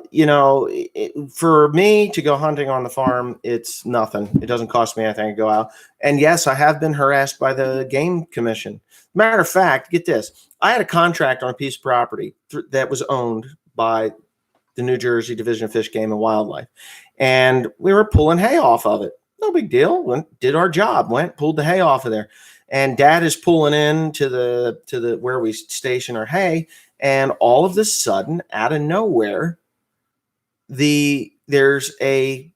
me to go hunting on the farm, it's nothing. It doesn't cost me anything to go out. And yes, I have been harassed by the Game Commission. Matter of fact, get this. I had a contract on a piece of property that was owned by the New Jersey Division of Fish, Game, and Wildlife. And we were pulling hay off of it. No big deal. Did our job. Pulled the hay off of there. And Dad is pulling in to the where we station our hay. And all of a sudden, out of nowhere, there's a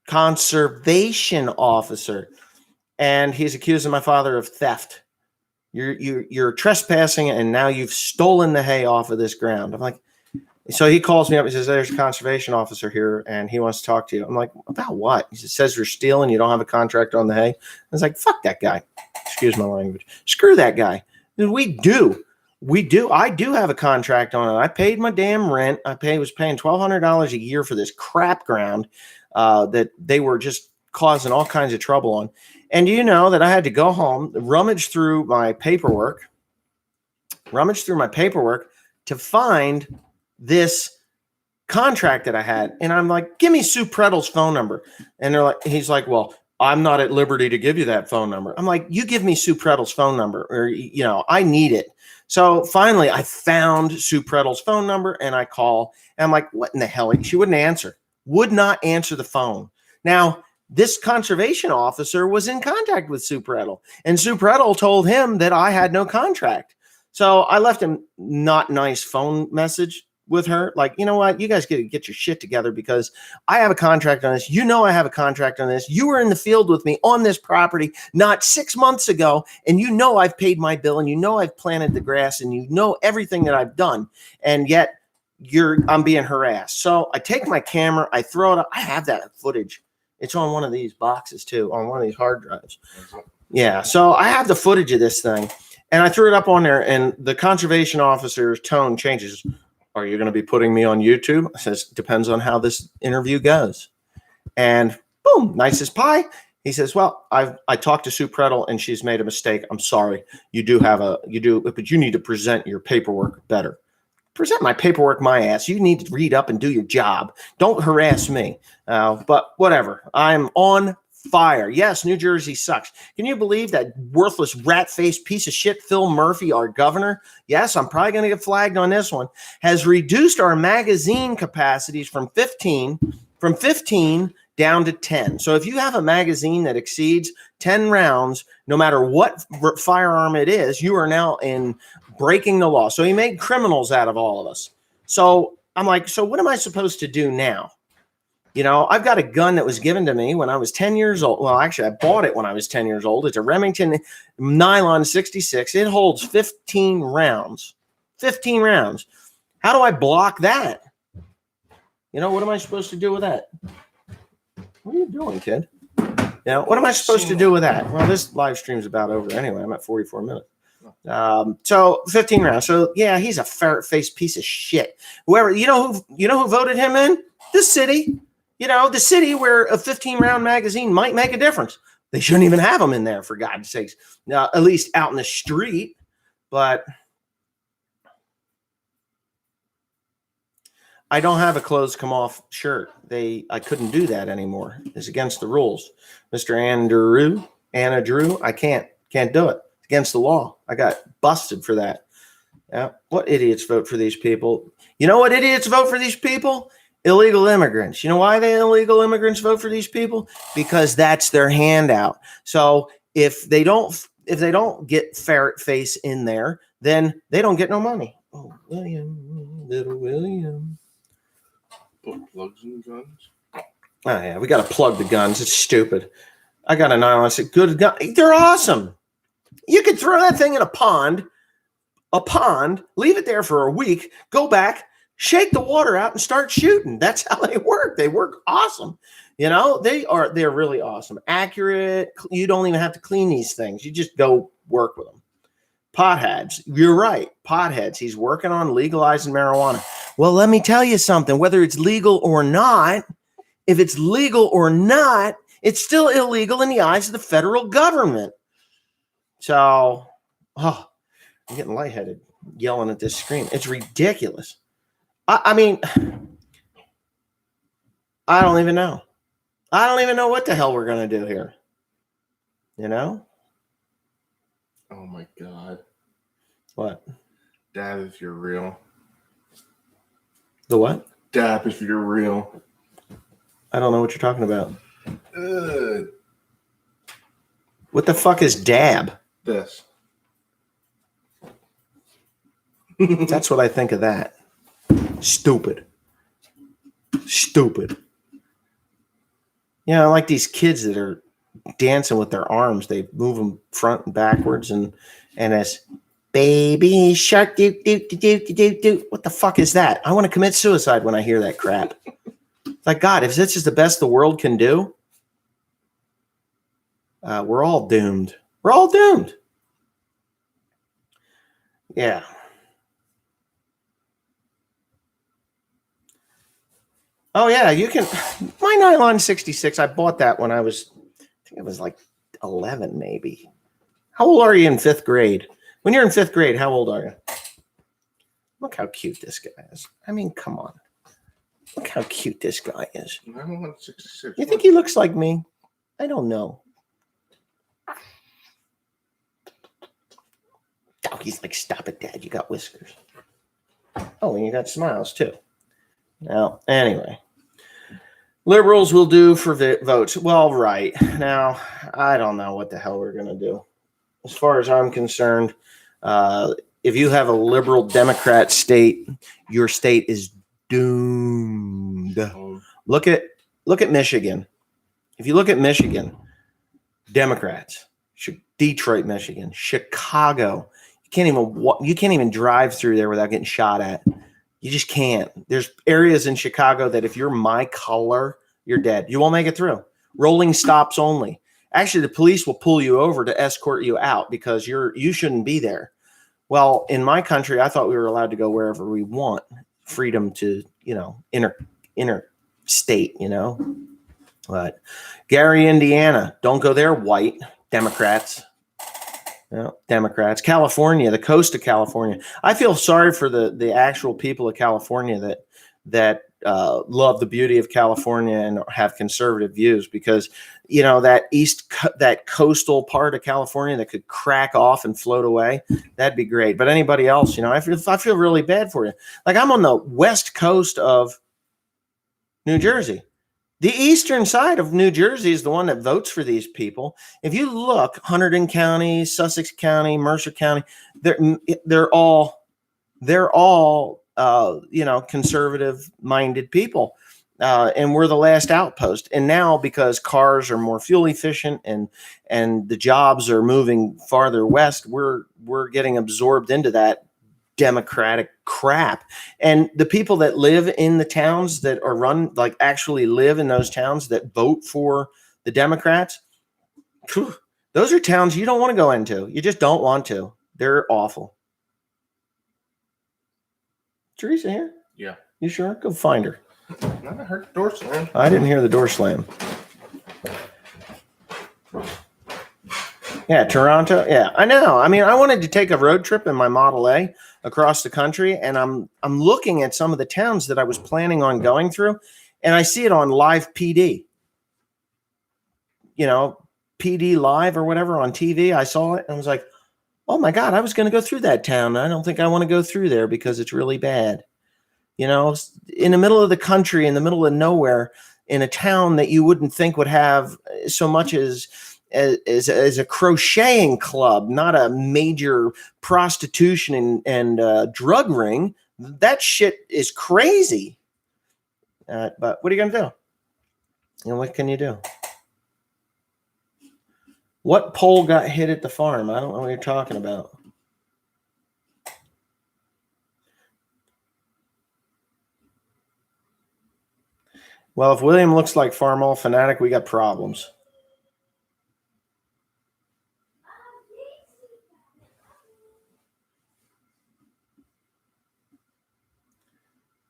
conservation officer, and he's accusing my father of theft. You're trespassing, and now you've stolen the hay off of this ground. I'm like, so he calls me up. He says, there's a conservation officer here, and he wants to talk to you. I'm like, about what? He says you're stealing. You don't have a contract on the hay. I was like, fuck that guy. Excuse my language. Screw that guy. We do. I do have a contract on it. I paid my damn rent. Was paying $1,200 a year for this crap ground that they were just causing all kinds of trouble on. And you know that I had to go home, rummage through my paperwork to find this contract that I had. And I'm like, give me Sue Prettle's phone number. And he's like, well, I'm not at liberty to give you that phone number. I'm like, you give me Sue Prettle's phone number, or, I need it. So finally I found Sue Prettle's phone number, and I call, and I'm like, what in the hell? She would not answer the phone. Now, this conservation officer was in contact with Sue Prettle, and Sue Prettle told him that I had no contract. So I left him not nice phone message with her. Like, you know what? You guys get your shit together, because I have a contract on this. I have a contract on this. You were in the field with me on this property not 6 months ago. And I've paid my bill, and I've planted the grass, and everything that I've done. And yet I'm being harassed. So I take my camera, I throw it up. I have that footage. It's on one of these boxes too, on one of these hard drives. Yeah. So I have the footage of this thing, and I threw it up on there, and the conservation officer's tone changes. Are you going to be putting me on YouTube? I says, depends on how this interview goes. And boom, nice as pie. He says, well, I talked to Sue Prettle, and she's made a mistake. I'm sorry. You do, but you need to present your paperwork better. Present my paperwork, my ass. You need to read up and do your job. Don't harass me. But whatever. I'm on fire. Yes, New Jersey sucks. Can you believe that worthless rat-faced piece of shit, Phil Murphy, our governor? Yes, I'm probably going to get flagged on this one. Has reduced our magazine capacities from 15 down to 10. So if you have a magazine that exceeds 10 rounds, no matter what firearm it is, you are now in breaking the law. So he made criminals out of all of us. So I'm like, so what am I supposed to do now? You know, I've got a gun that was given to me when I was 10 years old. Well, actually, I bought it when I was 10 years old. It's a Remington nylon 66. It holds 15 rounds. 15 rounds. How do I block that? You know, what am I supposed to do with that? What are you doing, kid? You know, what am I supposed to do with that? Well, this live stream's about over anyway. I'm at 44 minutes. So 15 rounds. So yeah, he's a ferret-faced piece of shit. Whoever, you know who voted him in? The city. You know, the city where a 15-round magazine might make a difference. They shouldn't even have them in there, for God's sakes. Now, at least out in the street. But I don't have a clothes come off shirt. I couldn't do that anymore. It's against the rules. Mr. Anna Drew, I can't do it. It's against the law. I got busted for that. Yeah. What idiots vote for these people? You know what idiots vote for these people? Illegal immigrants. You know why the illegal immigrants vote for these people? Because that's their handout. So if they don't get ferret face in there, then they don't get no money. Oh, William, little William. Plugs and guns. Oh yeah, we got to plug the guns. It's stupid. I got a nylon. It's a good gun. They're awesome. You could throw that thing in a pond, leave it there for a week, go back, shake the water out and start shooting. That's how they work. They work awesome. You know, they're really awesome. Accurate. You don't even have to clean these things. You just go work with them. Potheads. You're right. Potheads. He's working on legalizing marijuana. Well, let me tell you something. Whether it's legal or not, if it's legal or not, it's still illegal in the eyes of the federal government. So, I'm getting lightheaded yelling at this screen. It's ridiculous. I mean, I don't even know. I don't even know what the hell we're going to do here. You know? Oh my God. What? Dab if you're real. The what? Dab if you're real. I don't know what you're talking about. What the fuck is dab? This. That's what I think of that. Stupid. Yeah, I like these kids that are dancing with their arms. They move them front and backwards, and it's baby shark do do do do do do. What the fuck is that? I want to commit suicide when I hear that crap. It's like, God, if this is the best the world can do, we're all doomed. We're all doomed. Yeah. Oh, yeah, you can. My nylon 66, I bought that when I think it was like 11, maybe. How old are you in 5th grade? When you're in 5th grade, how old are you? Look how cute this guy is. I mean, come on. Look how cute this guy is. Nylon 66. You think he looks like me? I don't know. Oh, he's like, stop it, Dad. You got whiskers. Oh, and you got smiles, too. Now, anyway. Liberals will do for votes. Well, right. Now, I don't know what the hell we're going to do. As far as I'm concerned, if you have a liberal Democrat state, your state is doomed. Look at Michigan. If you look at Michigan, Democrats, Detroit, Michigan, Chicago, you can't even drive through there without getting shot at. You just can't. There's areas in Chicago that if you're my color, you're dead. You won't make it through. Rolling stops only. Actually, the police will pull you over to escort you out because you shouldn't be there. Well, in my country, I thought we were allowed to go wherever we want. Freedom to, interstate, But Gary, Indiana, don't go there, white Democrats. Democrats. California, the coast of California. I feel sorry for the actual people of California that love the beauty of California and have conservative views, because that coastal part of California that could crack off and float away, that'd be great. But anybody else, I feel really bad for you. Like, I'm on the west coast of New Jersey. The eastern side of New Jersey is the one that votes for these people. If you look, Hunterdon County, Sussex County, Mercer County, they're all conservative-minded people, and we're the last outpost. And now, because cars are more fuel efficient and the jobs are moving farther west, we're getting absorbed into that Democratic crap. And the people that live in the towns that are run, like actually live in those towns that vote for the Democrats, those are towns you don't want to go into. You just don't want to. They're awful. Teresa here? Yeah. You sure? Go find her. I heard the door slam. I didn't hear the door slam. Yeah, Toronto. Yeah, I know. I mean, I wanted to take a road trip in my Model A across the country, and I'm looking at some of the towns that I was planning on going through, and I see it on Live PD. PD Live or whatever on TV. I saw it and I was like, oh my God, I was going to go through that town. I don't think I want to go through there because it's really bad. In the middle of the country, in the middle of nowhere, in a town that you wouldn't think would have so much as a crocheting club, not a major prostitution and drug ring. That shit is crazy. But what are you going to do? What can you do? What pole got hit at the farm? I don't know what you're talking about. Well, if William looks like Farmall fanatic, we got problems.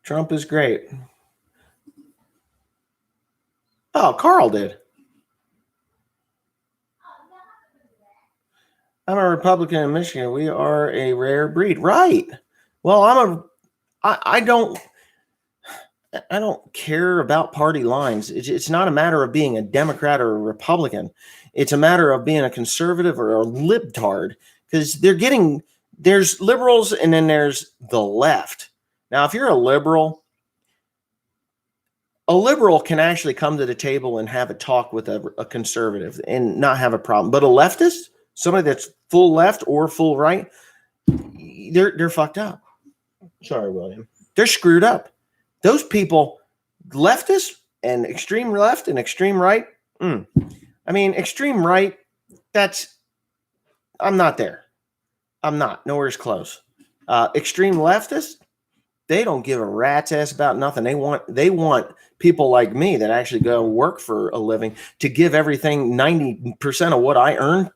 Trump is great. Oh, Carl did. I'm a Republican in Michigan. We are a rare breed. Right. Well, I don't care about party lines. It's not a matter of being a Democrat or a Republican. It's a matter of being a conservative or a libtard, because there's liberals and then there's the left. Now, if you're a liberal can actually come to the table and have a talk with a conservative and not have a problem. But a leftist, somebody that's full left or full right, they're fucked up. Sorry, William. They're screwed up. Those people, leftists and extreme left and extreme right. I mean, extreme right, I'm not there. I'm not. Nowhere's close. Extreme leftists, they don't give a rat's ass about nothing. They want people like me that actually go work for a living to give everything, 90% of what I earn,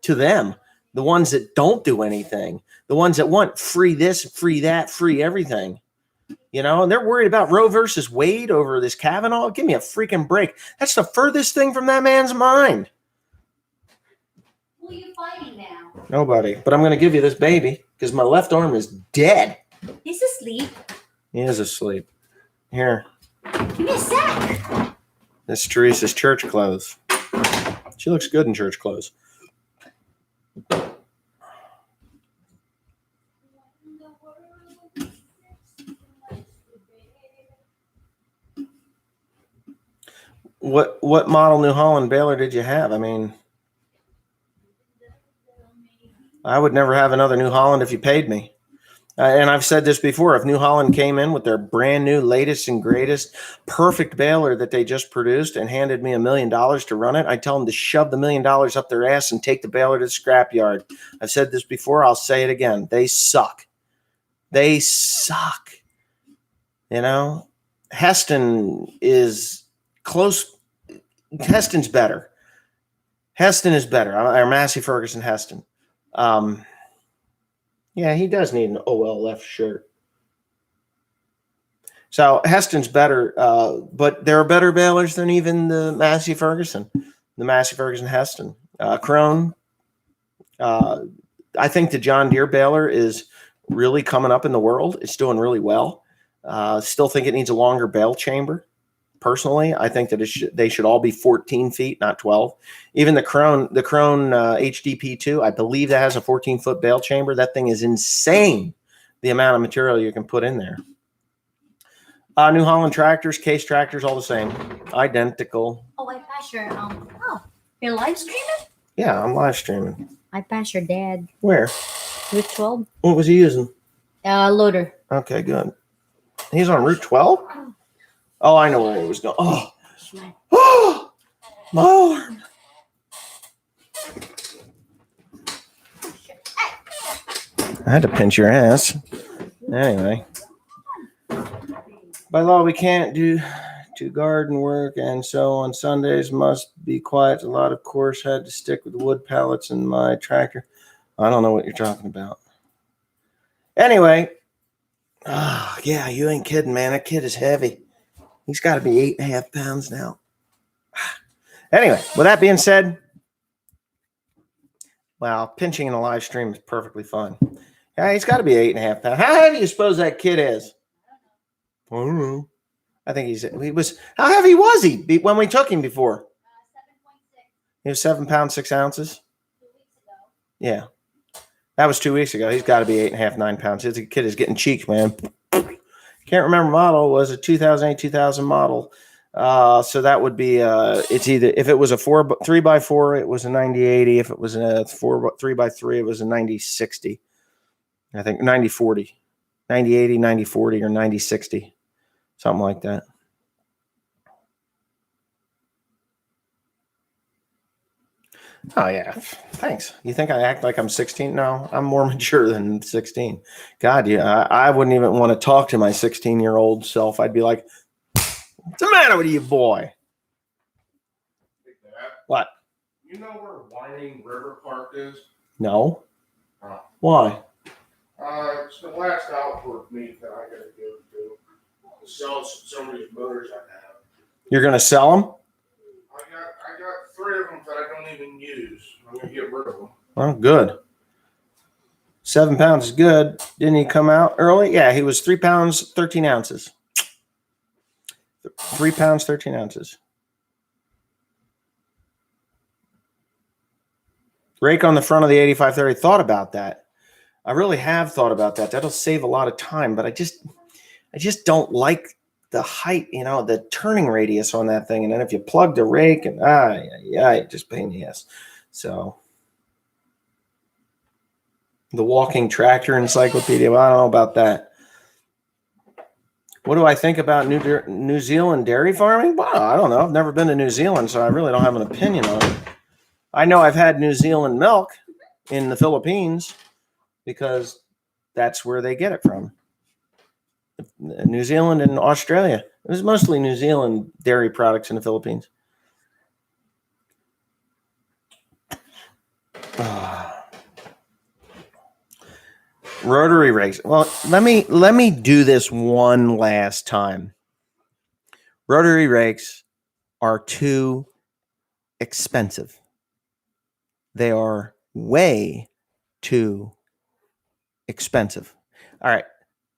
to them. The ones that don't do anything. The ones that want free this, free that, free everything. And they're worried about Roe versus Wade over this Kavanaugh. Give me a freaking break. That's the furthest thing from that man's mind. Who are you fighting now? Nobody. But I'm going to give you this baby because my left arm is dead. He's asleep. He is asleep. Here. Give me a sec. This is Teresa's church clothes. She looks good in church clothes. What model New Holland baler did you have? I mean, I would never have another New Holland if you paid me. And I've said this before. If New Holland came in with their brand new, latest and greatest, perfect baler that they just produced and handed me $1 million to run it, I'd tell them to shove the $1 million up their ass and take the baler to the scrapyard. I've said this before. I'll say it again. They suck. They suck. Heston is close. Heston's better. Heston is better. Or Massey Ferguson Heston. Yeah, he does need an OL left shirt. So Heston's better, but there are better balers than even the Massey Ferguson Heston. Crone. I think the John Deere baler is really coming up in the world. It's doing really well. Still think it needs a longer bale chamber. Personally, I think that they should all be 14 feet, not 12. Even the Krone HDP2, I believe that has a 14-foot bale chamber. That thing is insane, the amount of material you can put in there. New Holland tractors, Case tractors, all the same. Identical. Oh, I passed your you're live streaming? Yeah, I'm live streaming. I passed your dad. Where? Route 12. What was he using? Loader. Okay, good. He's on Route 12? Oh, I know where he was going. Oh, my arm. I had to pinch your ass. Anyway. By law, we can't do garden work, and so on Sundays must be quiet. A lot, of course, had to stick with the wood pallets in my tractor. I don't know what you're talking about. Anyway, yeah, you ain't kidding, man. That kid is heavy. He's got to be 8.5 pounds now. Anyway, with that being said, well, pinching in a live stream is perfectly fun. Yeah, he's got to be 8.5 pounds. How heavy do you suppose that kid is? I don't know. I think he was. How heavy was he when we took him before? 7.6. He was 7 pounds 6 ounces. 2 weeks ago. Yeah, that was 2 weeks ago. He's got to be 8.5 9 pounds. His kid is getting cheek, man. Can't remember model. Was a 2008 2000 model. So that would be it's either if it was a 3x4, it was a 90/80. If it was a 3x3, it was a 90/60. I think 90/40, 90/80, 90/40, or 90/60, something like that. Oh yeah, thanks. You think I act like I'm 16? No, I'm more mature than 16. God, yeah, I wouldn't even want to talk to my 16-year-old self. I'd be like, "What's the matter with you, boy?" What? You know where Whining River Park is? No. Oh. Why? It's the last outward meet that I gotta go to sell some of these motors I have. You're gonna sell them? I got 3 of them that I don't even use. I'm gonna get rid of them. Well, good. 7 pounds is good. Didn't he come out early? Yeah, he was 3 pounds 13 ounces. 3 pounds 13 ounces. Rake on the front of the 8530. Thought about that. I really have thought about that. That'll save a lot of time, but I just don't like the height, the turning radius on that thing. And then if you plug the rake and it just pain in the ass. So the walking tractor encyclopedia. Well, I don't know about that. What do I think about New Zealand dairy farming? Well, I don't know. I've never been to New Zealand, so I really don't have an opinion on it. I know I've had New Zealand milk in the Philippines because that's where they get it from. New Zealand and Australia. It was mostly New Zealand dairy products in the Philippines. Rotary rakes. Well, let me do this one last time. Rotary rakes are too expensive. They are way too expensive. All right.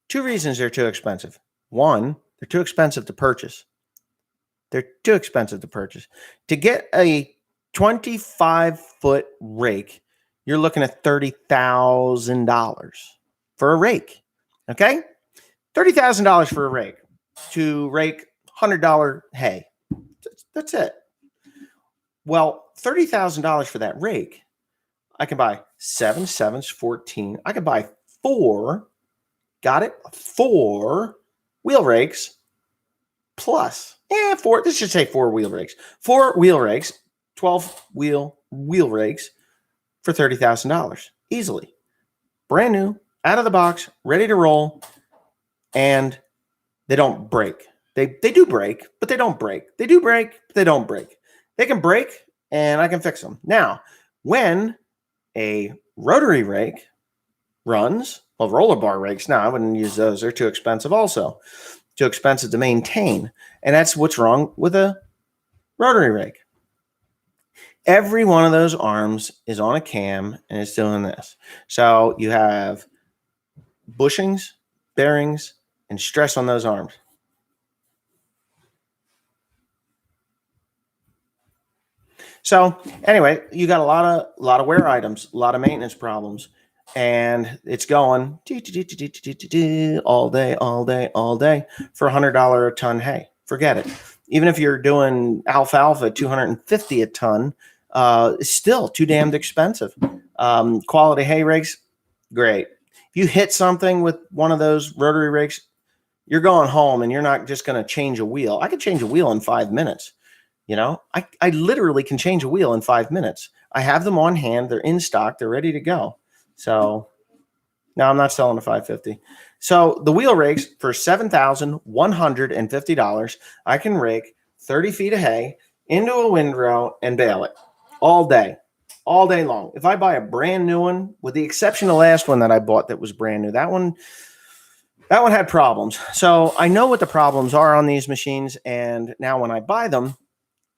2 reasons they're too expensive. 1, they're too expensive to purchase. They're too expensive to purchase. To get a 25-foot rake, you're looking at $30,000 for a rake. Okay? $30,000 for a rake to rake $100 hay. That's it. Well, $30,000 for that rake, I can buy 7 7s, 14. I can buy 4. Got it? 4 wheel rakes plus, 4. Let's just say 4 wheel rakes. 4 wheel rakes, 12 wheel rakes for $30,000 easily. Brand new, out of the box, ready to roll, and they don't break. They do break, but they don't break. They do break, but they don't break. They can break, and I can fix them. Now, when a rotary rake runs, well, roller bar rakes, no, I wouldn't use those. They're too expensive also. Too expensive to maintain. And that's what's wrong with a rotary rake. Every one of those arms is on a cam and it's doing this. So you have bushings, bearings, and stress on those arms. So anyway, you got a lot of wear items, a lot of maintenance problems, and it's going all day for $100 a ton hay. Forget it. Even if you're doing alfalfa, $250 a ton, it's still too damned expensive. Quality hay rigs, great. If you hit something with one of those rotary rigs, you're going home and you're not just going to change a wheel. I could change a wheel in 5 minutes. You know, I literally can change a wheel in 5 minutes. I have them on hand. They're in stock. They're ready to go. So no, I'm not selling a 550. So the wheel rigs for $7,150, I can rake 30 feet of hay into a windrow and bale it all day long. If I buy a brand new one, with the exception of the last one that I bought that was brand new, that one had problems. So I know what the problems are on these machines. And now when I buy them,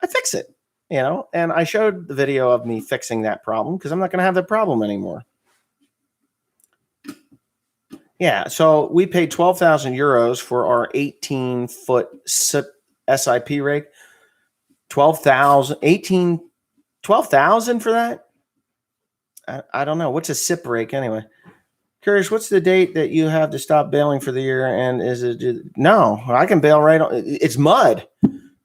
I fix it, you know, and I showed the video of me fixing that problem because I'm not going to have that problem anymore. Yeah, so we paid 12,000 euros for our 18-foot SIP rig. 12,000 for that? I don't know. What's a SIP rake anyway? Curious, what's the date that you have to stop baling for the year? And is it? No, I can bale right on. It's mud.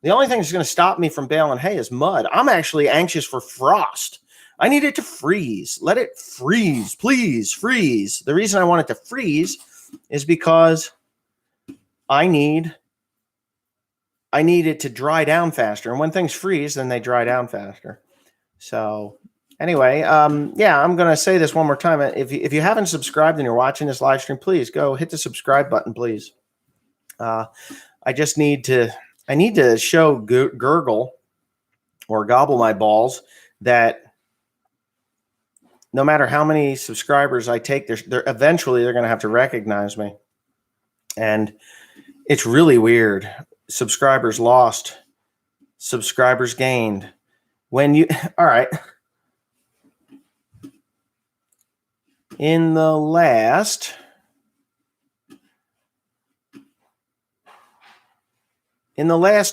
The only thing that's going to stop me from baling hay is mud. I'm actually anxious for frost. I need it to freeze. Let it freeze. Please freeze. The reason I want it to freeze is because I need it to dry down faster. And when things freeze, then they dry down faster. So anyway, yeah, I'm going to say this one more time. If you haven't subscribed and you're watching this live stream, please go hit the subscribe button, please. I need to show Gurgle or Gobble My Balls that no matter how many subscribers I take, eventually they're going to have to recognize me. And it's really weird. Subscribers lost, subscribers gained. All right. In the last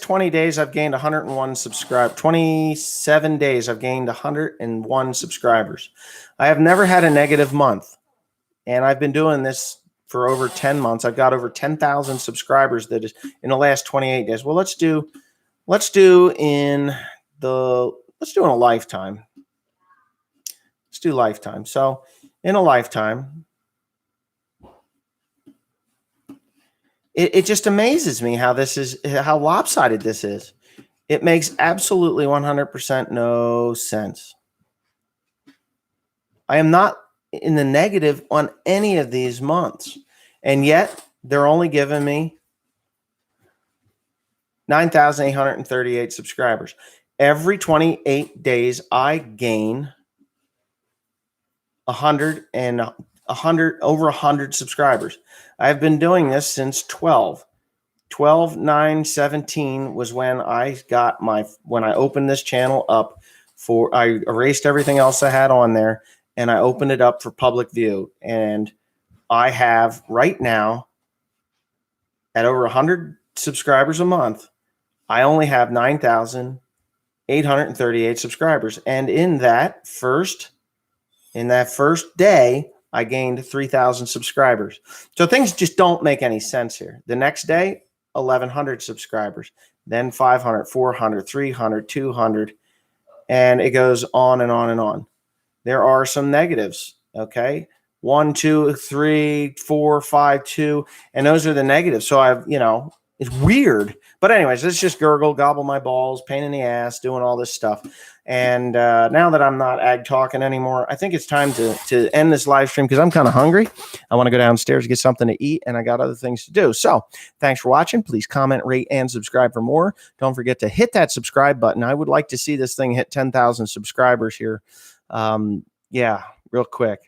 20 days, I've gained 101 subscribers. 27 days, I've gained 101 subscribers. I have never had a negative month. And I've been doing this for over 10 months. I've got over 10,000 subscribers that is in the last 28 days. Well, let's do in a lifetime. Let's do lifetime. So in a lifetime, it just amazes me how lopsided this is. It makes absolutely 100% no sense. I am not in the negative on any of these months, and yet they're only giving me 9,838 subscribers. Every 28 days, I gain 100 over 100 subscribers. I've been doing this since 12/9/17 was when I opened this channel up I erased everything else I had on there and I opened it up for public view. And I have right now at over 100 subscribers a month, I only have 9,838 subscribers. And in that first day, I gained 3,000 subscribers. So things just don't make any sense here. The next day, 1,100 subscribers, then 500, 400, 300, 200, and it goes on and on and on. There are some negatives, okay? 1, 2, 3, 4, 5, 2, and those are the negatives. So it's weird. But anyways, it's just gobble my balls, pain in the ass, doing all this stuff. And now that I'm not ag talking anymore, I think it's time to end this live stream because I'm kind of hungry. I want to go downstairs, get something to eat, and I got other things to do. So thanks for watching. Please comment, rate, and subscribe for more. Don't forget to hit that subscribe button. I would like to see this thing hit 10,000 subscribers here. Yeah, real quick.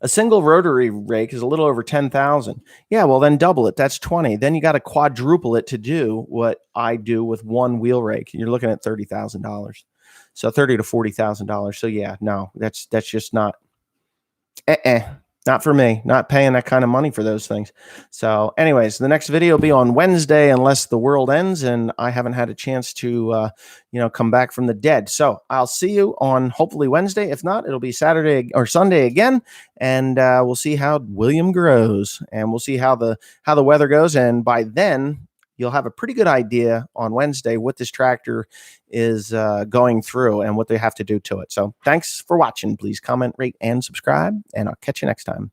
A single rotary rake is a little over 10,000. Yeah, well, then double it. That's 20. Then you got to quadruple it to do what I do with one wheel rake. You're looking at $30,000. So $30,000 to $40,000. So yeah, no, that's just not. Not for me, not paying that kind of money for those things. So anyways, the next video will be on Wednesday, unless the world ends and I haven't had a chance to, come back from the dead. So I'll see you on hopefully Wednesday. If not, it'll be Saturday or Sunday again. And we'll see how William grows, and we'll see how the weather goes. And by then you'll have a pretty good idea on Wednesday what this tractor is going through and what they have to do to it. So thanks for watching. Please comment, rate, and subscribe, and I'll catch you next time.